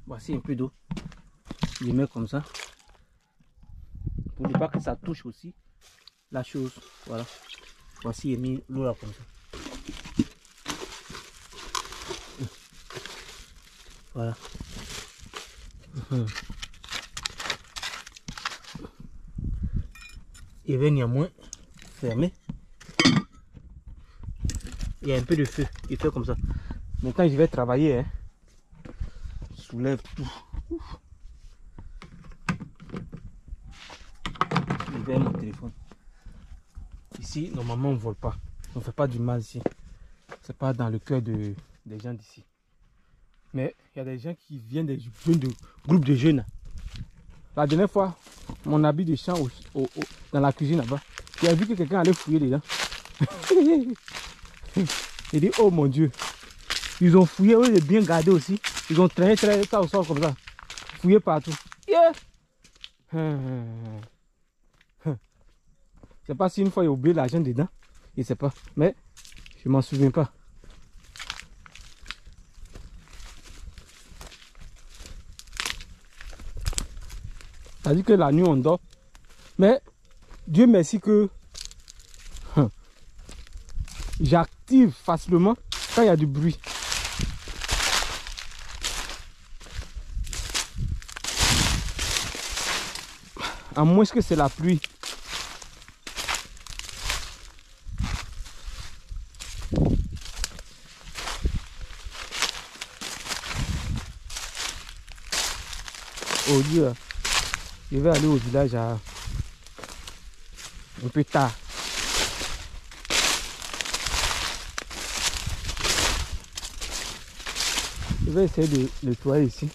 Voici un peu d'eau. Je mets comme ça. Pour ne pas que ça touche aussi la chose. Voilà. Voici, j'ai mis l'eau là comme ça. Voilà. Il va néanmoins fermer. Il y a un peu de feu. Il fait comme ça. Maintenant, je vais travailler. Hein. Je soulève tout. Je vais mon téléphone. Ici, normalement, on ne vole pas. On ne fait pas du mal ici. C'est pas dans le cœur des gens d'ici. Mais il y a des gens qui viennent des groupes de jeunes. La dernière fois, mon habit de champ dans la cuisine là-bas, j'ai vu que quelqu'un allait fouiller dedans. Il dit, oh mon Dieu. Ils ont fouillé, eux, ils ont bien gardé aussi. Ils ont traîné ça au sol comme ça. Fouillé partout. Yeah. Je sais pas si une fois il a oublié l'argent dedans. Je ne sais pas. Mais je m'en souviens pas. Ça dit que la nuit on dort. Mais Dieu merci que j'active facilement quand il y a du bruit. À moins que c'est la pluie. Oh Dieu, je vais aller au village un peu tard. Je vais essayer de nettoyer ici.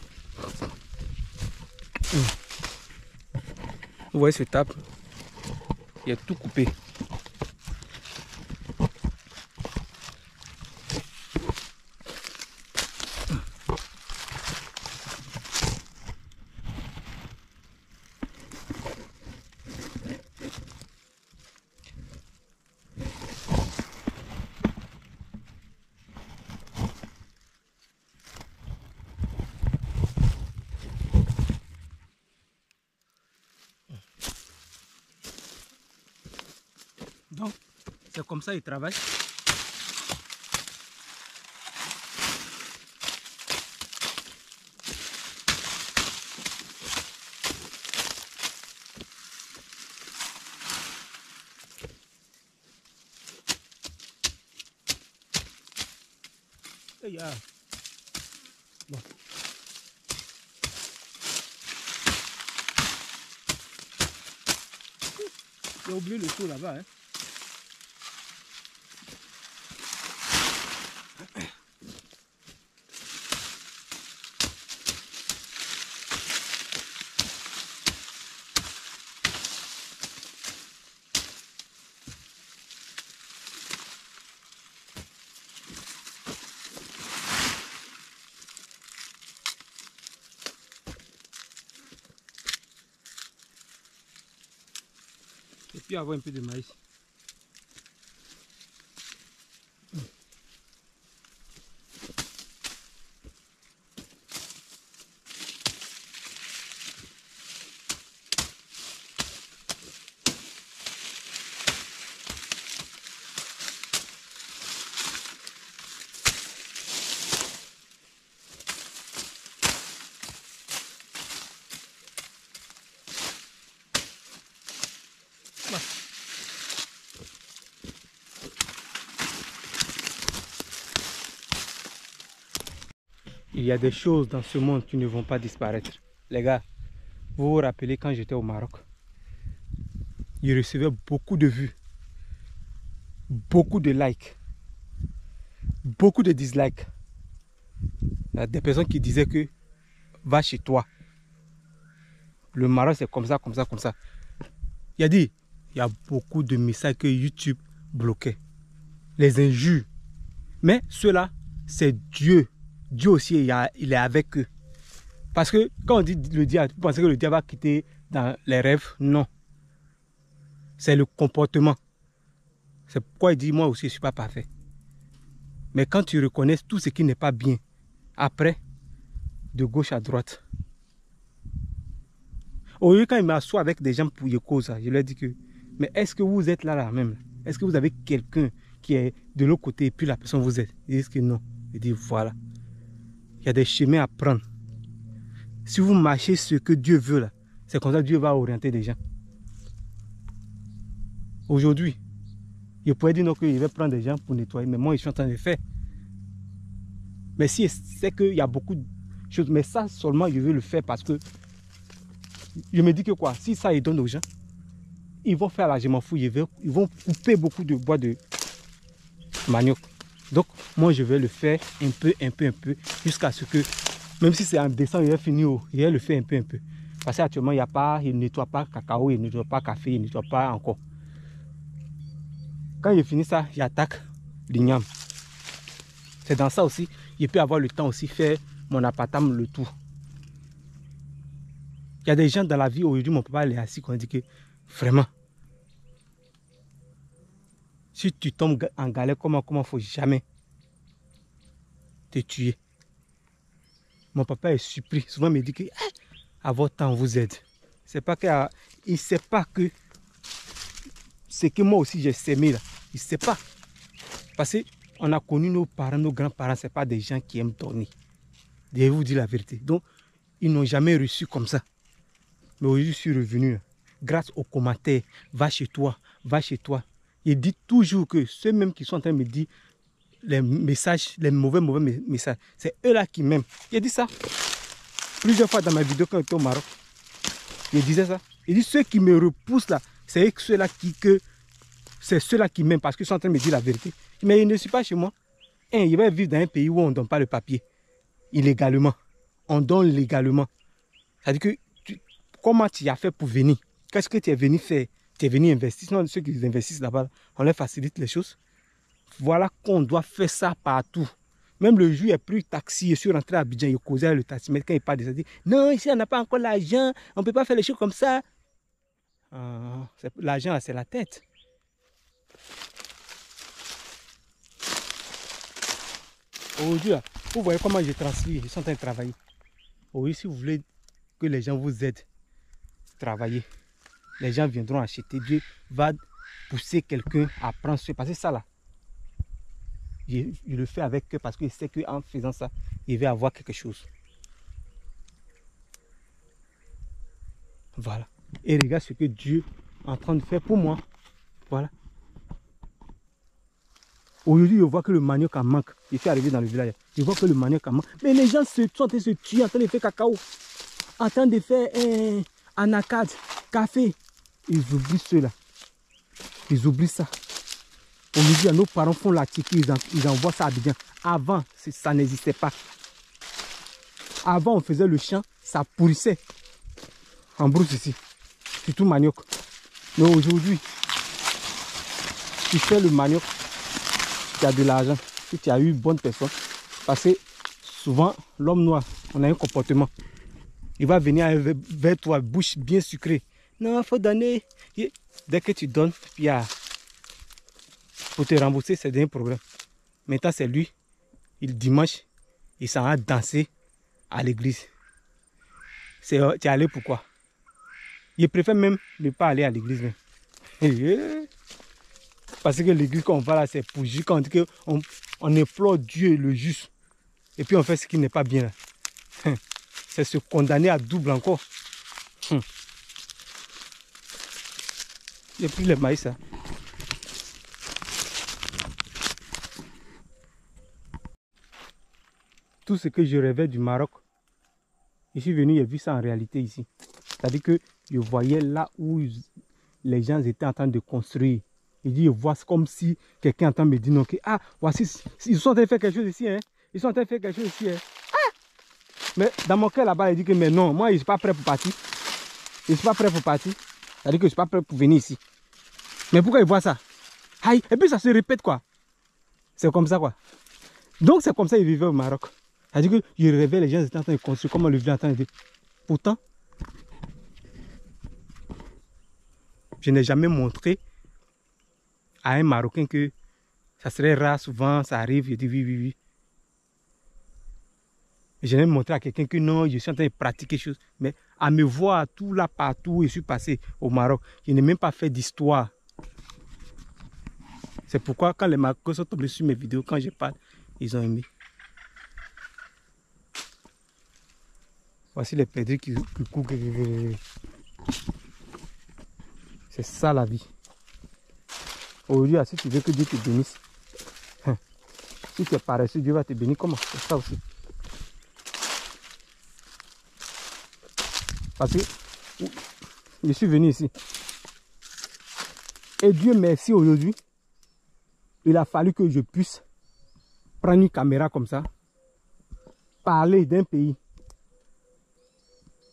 Vous voyez ce table, il est tout coupé. Donc, c'est comme ça qu'ils travaillent. Ah. Bon. J'ai oublié le seau là-bas. Hein. Et puis avoir un peu de maïs. Il y a des choses dans ce monde qui ne vont pas disparaître. Les gars, vous vous rappelez quand j'étais au Maroc, il recevait beaucoup de vues, beaucoup de likes, beaucoup de dislikes. Il y a des personnes qui disaient que va chez toi. Le Maroc c'est comme ça, comme ça, comme ça. Il a dit, il y a beaucoup de messages que YouTube bloquait. Les injures. Mais ceux-là, c'est Dieu. Dieu aussi, il est avec eux. Parce que quand on dit le diable, vous pensez que le diable va quitter dans les rêves? Non. C'est le comportement. C'est pourquoi il dit, moi aussi, je ne suis pas parfait. Mais quand tu reconnais tout ce qui n'est pas bien, après, de gauche à droite. Au lieu, quand il m'assoit avec des gens pour y cause, je leur dis que, mais est-ce que vous êtes là même? Est-ce que vous avez quelqu'un qui est de l'autre côté et puis la personne vous aide? Ils disent que non. Je dis voilà. Il y a des chemins à prendre. Si vous marchez ce que Dieu veut là, c'est comme ça que Dieu va orienter les gens. Aujourd'hui, je pourrais dire non qu'il va prendre des gens pour nettoyer, mais moi je suis en train de le faire. Mais si c'est qu'il y a beaucoup de choses, mais ça seulement je veux le faire parce que je me dis que quoi, si ça ils donnent aux gens, ils vont faire là, je m'en fous, ils vont couper beaucoup de bois de manioc. Donc moi je vais le faire un peu, jusqu'à ce que, même si c'est en décembre, il va finir, il va le faire un peu. Parce qu'actuellement, il ne nettoie pas cacao, il ne nettoie pas café, il ne nettoie pas encore. Quand il finit ça, j'attaque l'igname. C'est dans ça aussi, je peux avoir le temps aussi faire mon appartement, le tout. Il y a des gens dans la vie, aujourd'hui, mon papa est assis, qu'on dit que vraiment, si tu tombes en galère, comment il ne faut jamais te tuer. Mon papa est surpris. Souvent, il me dit que à votre temps, on vous aide. C'est pas que, il ne sait pas que c'est que moi aussi j'ai sémé là. Il ne sait pas. Parce qu'on a connu nos parents, nos grands-parents, ce n'est pas des gens qui aiment donner. Je vais vous dire la vérité. Donc, ils n'ont jamais reçu comme ça. Mais aujourd'hui, je suis revenu là, grâce aux commentaires. Va chez toi, va chez toi. Il dit toujours que ceux mêmes qui sont en train de me dire les messages, les mauvais messages, c'est eux là qui m'aiment. Il dit ça plusieurs fois dans ma vidéo quand j'étais au Maroc. Il disait ça. Il dit ceux qui me repoussent là, c'est ceux-là qui m'aiment parce qu'ils sont en train de me dire la vérité. Mais ils ne sont pas chez moi. Il va vivre dans un pays où on ne donne pas le papier. Illégalement. On donne légalement. C'est-à-dire que comment tu as fait pour venir? Qu'est-ce que tu es venu faire? Tu es venu investir. Sinon, ceux qui investissent là-bas, on leur facilite les choses. Voilà qu'on doit faire ça partout. Même le jour, il n'y a plus de taxi. Je suis rentré à Abidjan, il causait avec le taximètre. Quand il parle de ça, il dit non, ici, on n'a pas encore l'argent. On ne peut pas faire les choses comme ça. L'argent, c'est la tête. Aujourd'hui, vous voyez comment je transfère. Je suis en train de travailler. Aujourd'hui, si vous voulez que les gens vous aident, travailler. Les gens viendront acheter. Dieu va pousser quelqu'un à prendre ce. Parce que ça là, je le fais avec eux parce que je sais qu'en faisant ça, il va avoir quelque chose. Voilà. Et regarde ce que Dieu est en train de faire pour moi. Voilà. Aujourd'hui, je vois que le manioc en manque. Je suis arrivé dans le village. Je vois que le manioc en manque. Mais les gens sont en train de se tuer, en train de faire cacao. En train de faire anacade, café. Ils oublient cela. Ils oublient ça. Aujourd'hui, nos parents font la tiki, ils envoient ça à Abidjan. Avant, ça n'existait pas. Avant, on faisait le champ, ça pourrissait. En brousse ici. Surtout manioc. Mais aujourd'hui, tu fais le manioc, tu as de l'argent. Si tu as eu bonne personne. Parce que souvent, l'homme noir, on a un comportement. Il va venir vers toi, bouche bien sucrée. Non, il faut donner. Dès que tu donnes, puis pour te rembourser, c'est un problème. Maintenant, c'est lui. Dimanche, il s'en va danser à l'église. Tu es allé pourquoi? Il préfère même ne pas aller à l'église. Parce que l'église, quand on va là, c'est pour juste quand on dit qu'on implore Dieu le juste. Et puis on fait ce qui n'est pas bien là. C'est se condamner à double encore. J'ai pris le maïs là. Tout ce que je rêvais du Maroc, je suis venu, j'ai vu ça en réalité ici. C'est-à-dire que je voyais là où les gens étaient en train de construire. Je dis, je vois comme si quelqu'un est en train de me dire, okay, ah, voici, ils sont en train de faire quelque chose ici. Hein. Ils sont en train de faire quelque chose ici. Hein. Ah! Mais dans mon cœur là-bas, il dit que mais non, moi je ne suis pas prêt pour partir. Je ne suis pas prêt pour partir. C'est-à-dire que je ne suis pas prêt pour venir ici. Mais pourquoi ils voient ça? Aïe, et puis ça se répète quoi. C'est comme ça quoi. Donc c'est comme ça qu'ils vivaient au Maroc. C'est-à-dire que je rêvais, les gens étaient en train de construire, comment le village en train de dire. Pourtant, je n'ai jamais montré à un Marocain que ça serait rare, souvent ça arrive, je dis oui, oui, oui. Je n'ai montré à quelqu'un que non, je suis en train de pratiquer quelque chose. Mais à me voir tout là, partout où je suis passé au Maroc, je n'ai même pas fait d'histoire. C'est pourquoi quand les Marocains sont tombés sur mes vidéos, quand je parle, ils ont aimé. Voici les perdrix qui courent. C'est ça la vie. Aujourd'hui, si tu veux que Dieu te bénisse, si tu es paresseux, Dieu va te bénir. Comment? C'est ça aussi. Parce que je suis venu ici. Et Dieu merci aujourd'hui, il a fallu que je puisse prendre une caméra comme ça, parler d'un pays.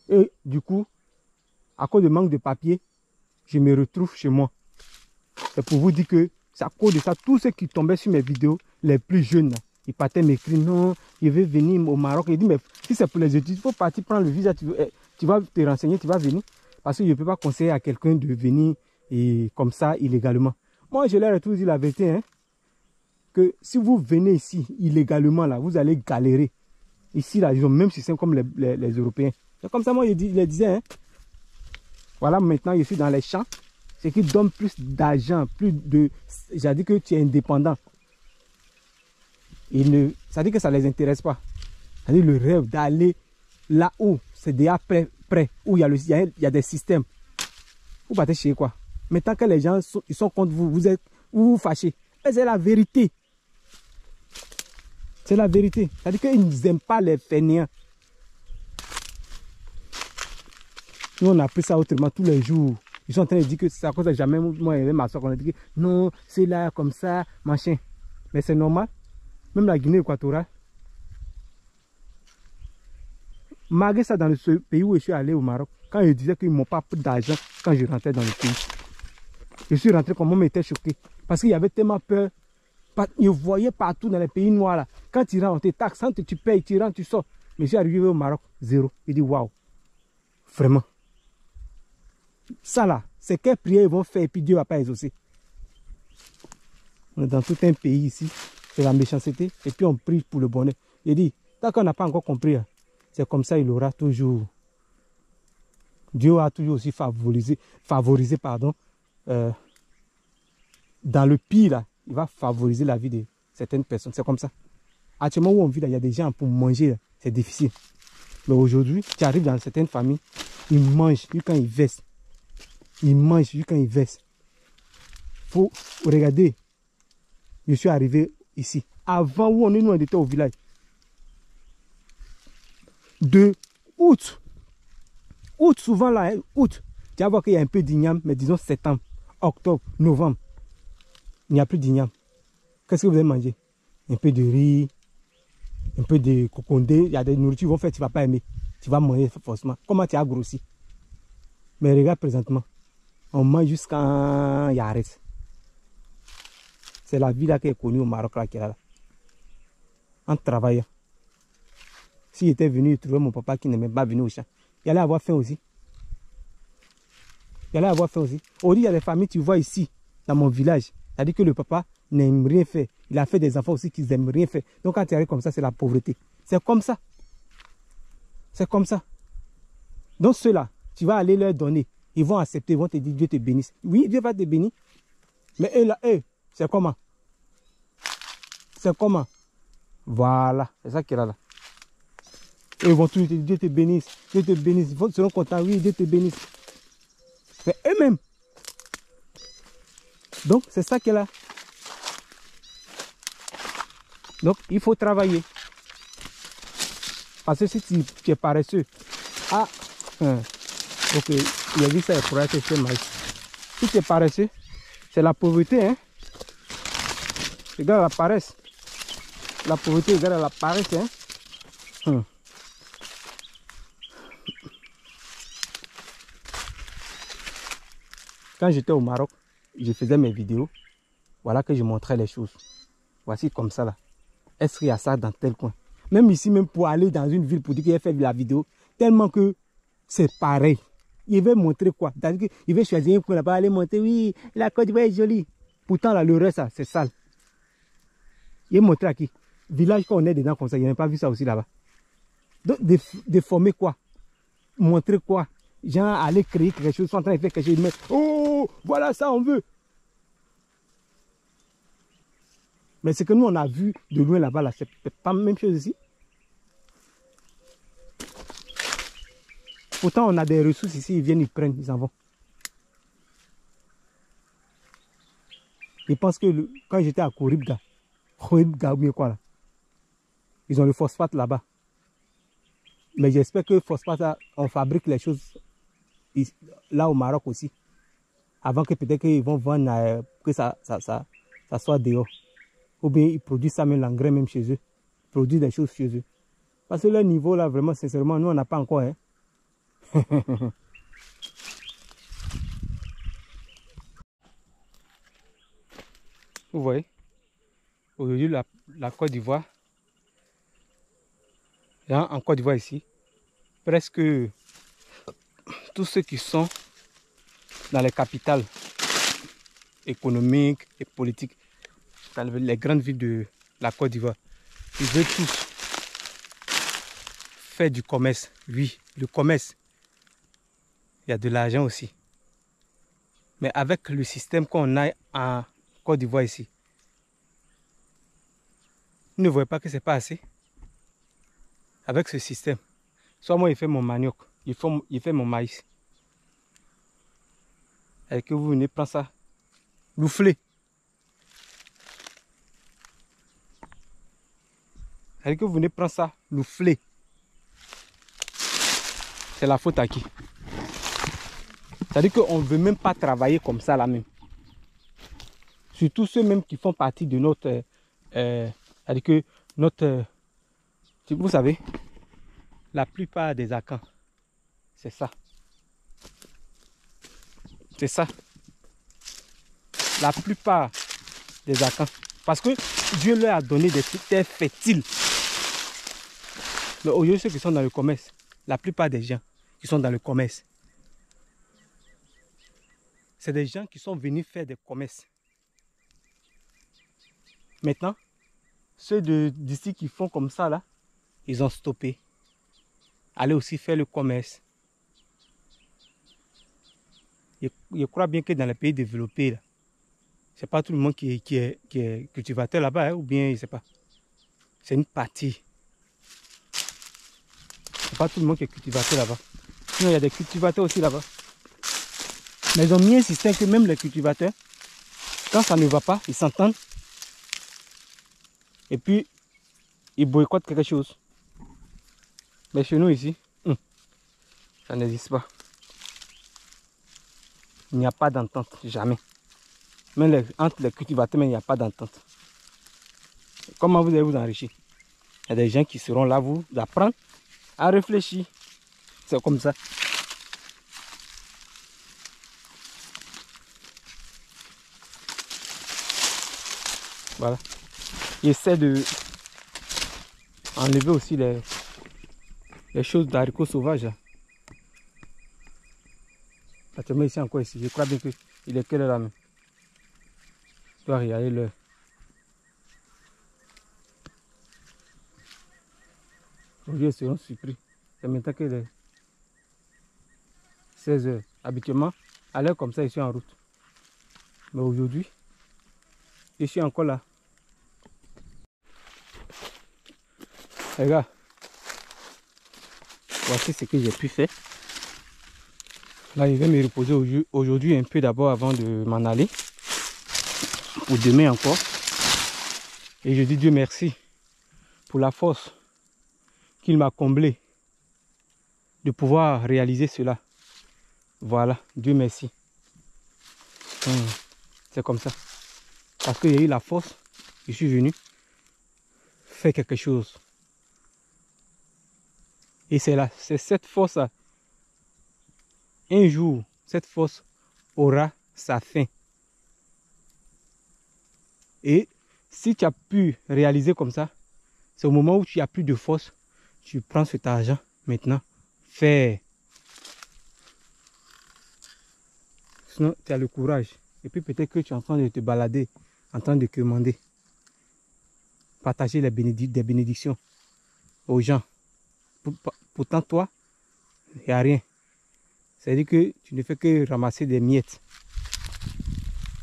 Et du coup, à cause de manque de papier, je me retrouve chez moi. C'est pour vous dire que c'est à cause de ça, tous ceux qui tombaient sur mes vidéos, les plus jeunes, ils partaient m'écrire, non, je vais venir au Maroc. Il dit, mais si c'est pour les études, il faut partir prendre le visa, tu vas te renseigner, tu vas venir. Parce que je ne peux pas conseiller à quelqu'un de venir et comme ça, illégalement. Moi, je leur ai toujours dit la vérité, hein, que si vous venez ici, illégalement, là, vous allez galérer. Ici, là, ils ont même système comme les Européens. C'est comme ça, moi, je les disais, hein. Voilà, maintenant, je suis dans les champs. Ce qui donne plus d'argent, plus de... J'ai dit que tu es indépendant. Ça dit que ça ne les intéresse pas. Ça dit le rêve d'aller là-haut, c'est déjà prêt, où il y a des systèmes. Vous partez chez quoi? Mais tant que les gens ils sont contre vous, vous fâchez. Mais c'est la vérité. C'est la vérité. Ça dit qu'ils n'aiment pas les fainéants. Nous, on a pris ça autrement tous les jours. Ils sont en train de dire que c'est à cause de jamais, moi et ma soeur, on a dit que non, c'est là, comme ça, machin. Mais c'est normal. Même la Guinée équatoriale. Malgré ça, dans ce pays où je suis allé au Maroc, quand ils disaient qu'ils ne m'ont pas pris d'argent quand je rentrais dans le pays. Je suis rentré comme on m'était choqué. Parce qu'il y avait tellement peur. Je voyais partout dans les pays noirs là. Quand tu rentres, on te taxe, tu payes, tu rentres, tu sors. Mais je suis arrivé au Maroc, zéro. Il dit waouh. Vraiment. Ça là, c'est quelle prière ils vont faire et puis Dieu ne va pas exaucer. On est dans tout un pays ici, c'est la méchanceté et puis on prie pour le bonheur. Il dit, tant qu'on n'a pas encore compris, c'est comme ça il aura toujours. Dieu a toujours aussi favorisé dans le pire là, il va favoriser la vie de certaines personnes. C'est comme ça. Actuellement où on vit là, il y a des gens pour manger, c'est difficile. Mais aujourd'hui, tu arrives dans certaines familles, ils mangent quand ils versent. Ils mangent quand ils versent. Faut regarder. je suis arrivé ici. Avant où on était au village. De août. Août, souvent là, hein, août. Tu vas voir qu'il y a un peu d'igname, mais disons septembre, octobre, novembre. Il n'y a plus d'igname. Qu'est-ce que vous avez mangé? Un peu de riz, un peu de cocondé. Il y a des nourritures qui vont faire, tu ne vas pas aimer. Tu vas manger forcément. Comment tu as grossi? Mais regarde présentement. On mange jusqu'à il arrête. C'est la vie là qui est connue au Maroc là, qui est là. En travaillant. S'il était venu trouver mon papa qui n'aimait pas venir au champ, il allait avoir faim aussi. Il allait avoir faim aussi. Aujourd'hui, il y a des familles, tu vois ici, dans mon village. C'est-à-dire que le papa n'aime rien faire. Il a fait des enfants aussi qui n'aiment rien faire. Donc quand tu arrives comme ça, c'est la pauvreté. C'est comme ça. C'est comme ça. Donc ceux-là, tu vas aller leur donner. Ils vont accepter, ils vont te dire Dieu te bénisse. Oui, Dieu va te bénir. Mais eux là, c'est comment? C'est comment? Voilà, c'est ça qu'il y a là. Et ils vont toujours te dire Dieu te bénisse, Dieu te bénisse. Ils seront contents, oui, Dieu te bénisse. Mais eux-mêmes. Donc, c'est ça qu'il y a là. Donc, il faut travailler. Parce que si tu es paresseux, ok, il a dit ça, il pourrait être fait maïs. Si tu es paresseux, c'est la pauvreté, hein. Regarde la paresse. La pauvreté, regarde la paresse, hein. Quand j'étais au Maroc, je faisais mes vidéos. Voilà que je montrais les choses. Voici comme ça là. Est-ce qu'il y a ça dans tel coin? Même ici, même pour aller dans une ville pour dire qu'il a fait de la vidéo, tellement que c'est pareil. Il veut montrer quoi? Il veut choisir un coin là-bas, aller montrer, oui, la Côte d'Ivoire est jolie. Pourtant, là, le reste, c'est sale. Il est montré à qui? Village, quand on est dedans comme ça, il n'a pas vu ça aussi là-bas. Donc, déformer quoi? Montrer quoi? Genre, aller créer quelque chose, sont en train de faire quelque chose, mettre, oh, voilà ça, on veut. Mais ce que nous, on a vu de loin là-bas, là, c'est pas la même chose ici. Pourtant, on a des ressources ici, ils viennent, ils prennent, ils en vont. Ils pensent que quand j'étais à Koribga ou bien quoi là, ils ont le phosphate là-bas. Mais j'espère que le phosphate, on fabrique les choses là au Maroc aussi. Avant que peut-être qu'ils vont vendre, que ça soit dehors. Ou bien ils produisent ça même, l'engrais même chez eux. Ils produisent des choses chez eux. Parce que leur niveau là, vraiment, sincèrement, nous on n'a pas encore. Hein. Vous voyez, aujourd'hui la Côte d'Ivoire, en Côte d'Ivoire ici, presque tous ceux qui sont dans les capitales économiques et politiques, dans les grandes villes de la Côte d'Ivoire, ils veulent tous faire du commerce. Oui, le commerce, il y a de l'argent aussi. Mais avec le système qu'on a en Côte d'Ivoire ici, vous ne voyez pas que ce n'est pas assez. Avec ce système, soit moi il fait mon manioc, il fait mon maïs. Et que vous venez prendre ça, louffler. Et que vous venez prendre ça, louffler. C'est la faute à qui? C'est-à-dire qu'on ne veut même pas travailler comme ça là même. Surtout ceux même qui font partie de notre... c'est-à-dire que notre... vous savez, la plupart des Akans, c'est ça. C'est ça. La plupart des Akans. Parce que Dieu leur a donné des terres fertiles. Mais aujourd'hui, ceux qui sont dans le commerce, la plupart des gens qui sont dans le commerce, c'est des gens qui sont venus faire des commerces. Maintenant, ceux d'ici qui font comme ça, là, ils ont stoppé. Allez aussi faire le commerce. Je crois bien que dans les pays développés, là, c'est pas tout le monde qui est cultivateur là-bas, hein, ou bien, je sais pas. C'est une partie. C'est pas tout le monde qui est cultivateur là-bas. Sinon, il y a des cultivateurs aussi là-bas. Mais ils ont mis un système que même les cultivateurs, quand ça ne va pas, ils s'entendent. et puis ils boycottent quelque chose. Mais chez nous ici, ça n'existe pas. Il n'y a pas d'entente, jamais. Même entre les cultivateurs, il n'y a pas d'entente. Comment vous allez vous enrichir? Il y a des gens qui seront là, vous apprendre à réfléchir. C'est comme ça. Voilà. J'essaie de enlever aussi les choses d'haricots sauvages. Actuellement ici encore ici. Je crois bien qu'il est quelle heure là même. Je dois regarder l'heure. Aujourd'hui ils seront surpris. C'est maintenant qu'il est 16 h. Habituellement, à l'heure comme ça, je suis en route. Mais aujourd'hui, je suis encore là. Les gars, voici ce que j'ai pu faire. Là, je vais me reposer aujourd'hui un peu d'abord avant de m'en aller. Pour demain encore. Et je dis Dieu merci pour la force qu'il m'a comblé de pouvoir réaliser cela. Voilà, Dieu merci. C'est comme ça. Parce que j'ai eu la force, je suis venu faire quelque chose. Et c'est là, c'est cette force-là. Un jour, cette force aura sa fin. Et si tu as pu réaliser comme ça, c'est au moment où tu n'as plus de force, tu prends cet argent maintenant, fais. Sinon, tu as le courage. Et puis peut-être que tu es en train de te balader, en train de commander. Partager des bénédictions aux gens. Pourtant, toi, il n'y a rien. C'est-à-dire que tu ne fais que ramasser des miettes.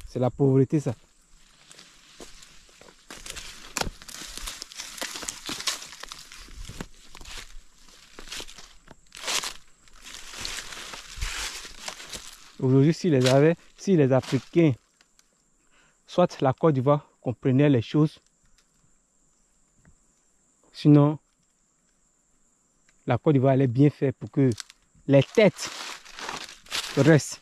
C'est la pauvreté, ça. Aujourd'hui, si les Africains, soit la Côte d'Ivoire, comprenaient les choses, sinon, la Côte d'Ivoire allait bien faire pour que les têtes restent.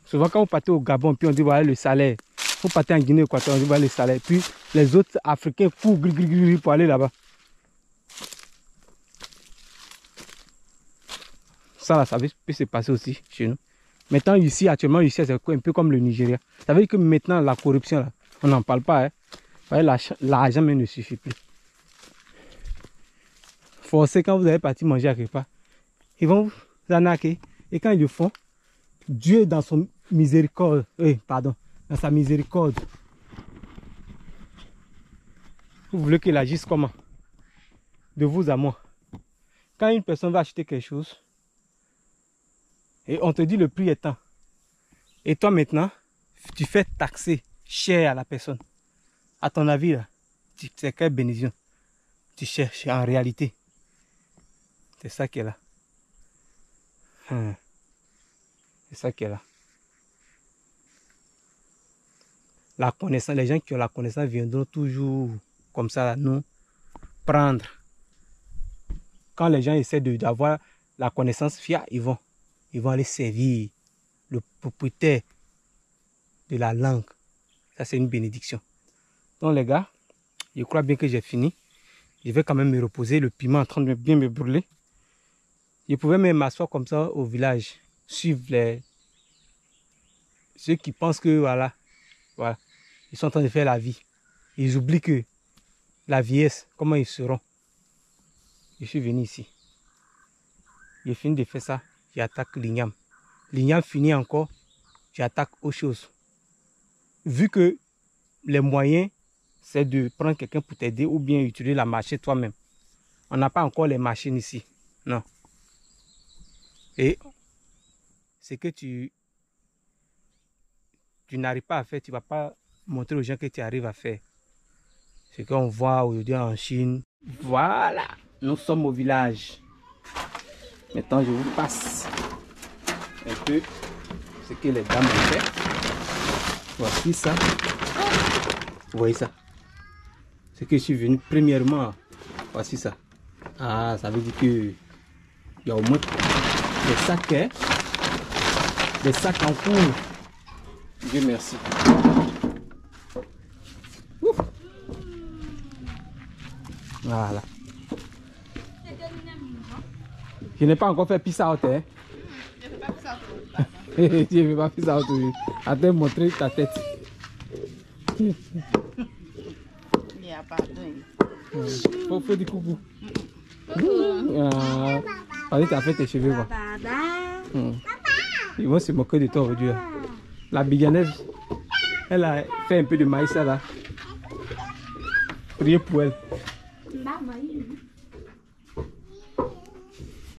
Souvent, quand vous partez au Gabon, puis on dit voilà le salaire. Vous partez en Guinée équatoriale, on dit voilà le salaire. Puis les autres Africains courent pour aller là-bas. Ça, là, ça peut se passer aussi chez nous. Maintenant, ici, actuellement, ici, c'est un peu comme le Nigeria. Ça veut dire que maintenant, la corruption, là, on n'en parle pas. Hein. L'argent même ne suffit plus. Forcé, quand vous allez partir manger à quelque part, ils vont vous arnaquer. Et quand ils le font, Dieu, dans son miséricorde, dans sa miséricorde, vous voulez qu'il agisse comment? De vous à moi. Quand une personne va acheter quelque chose, et on te dit le prix est tant. Et toi maintenant, tu fais taxer cher à la personne. À ton avis, là, c'est quelle bénédiction tu cherches en réalité? C'est ça qui est là. C'est ça qui est là. La connaissance, les gens qui ont la connaissance viendront toujours comme ça là, nous prendre. Quand les gens essaient d'avoir la connaissance fiable, ils vont aller servir le propriétaire de la langue. Ça, c'est une bénédiction. Donc, les gars, je crois bien que j'ai fini. Je vais quand même me reposer. Le piment est en train de bien me brûler. Je pouvais même m'asseoir comme ça au village. Suivre ceux qui pensent que voilà, ils sont en train de faire la vie. Ils oublient que la vieillesse, comment ils seront. Je suis venu ici. J'ai fini de faire ça. J'attaque l'igname. L'igname finit encore. J'attaque autre chose. Vu que les moyens, c'est de prendre quelqu'un pour t'aider ou bien utiliser la machine toi-même. On n'a pas encore les machines ici. Non. Et ce que tu n'arrives pas à faire, tu ne vas pas montrer aux gens que tu arrives à faire. Ce qu'on voit aujourd'hui en Chine. Voilà, nous sommes au village. Maintenant, je vous passe un peu ce que les dames ont fait. Voici ça. Vous voyez ça? C'est que je suis venu premièrement. Voici ça. Ah, ça veut dire que il y a au moins des sacs, hein? Des sacs en cours. Dieu merci. Ouf. Voilà. Je n'ai pas encore fait peace out, hein? Je ne fais pas ça. Je ne vais pas peace out. Attends, montrer ta tête. Il n'y a pas de... Faut dire coucou. Allez, tu as fait tes cheveux, quoi. Ils vont se moquer de toi aujourd'hui. La Biganaise, elle a fait un peu de maïs là. Priez pour elle.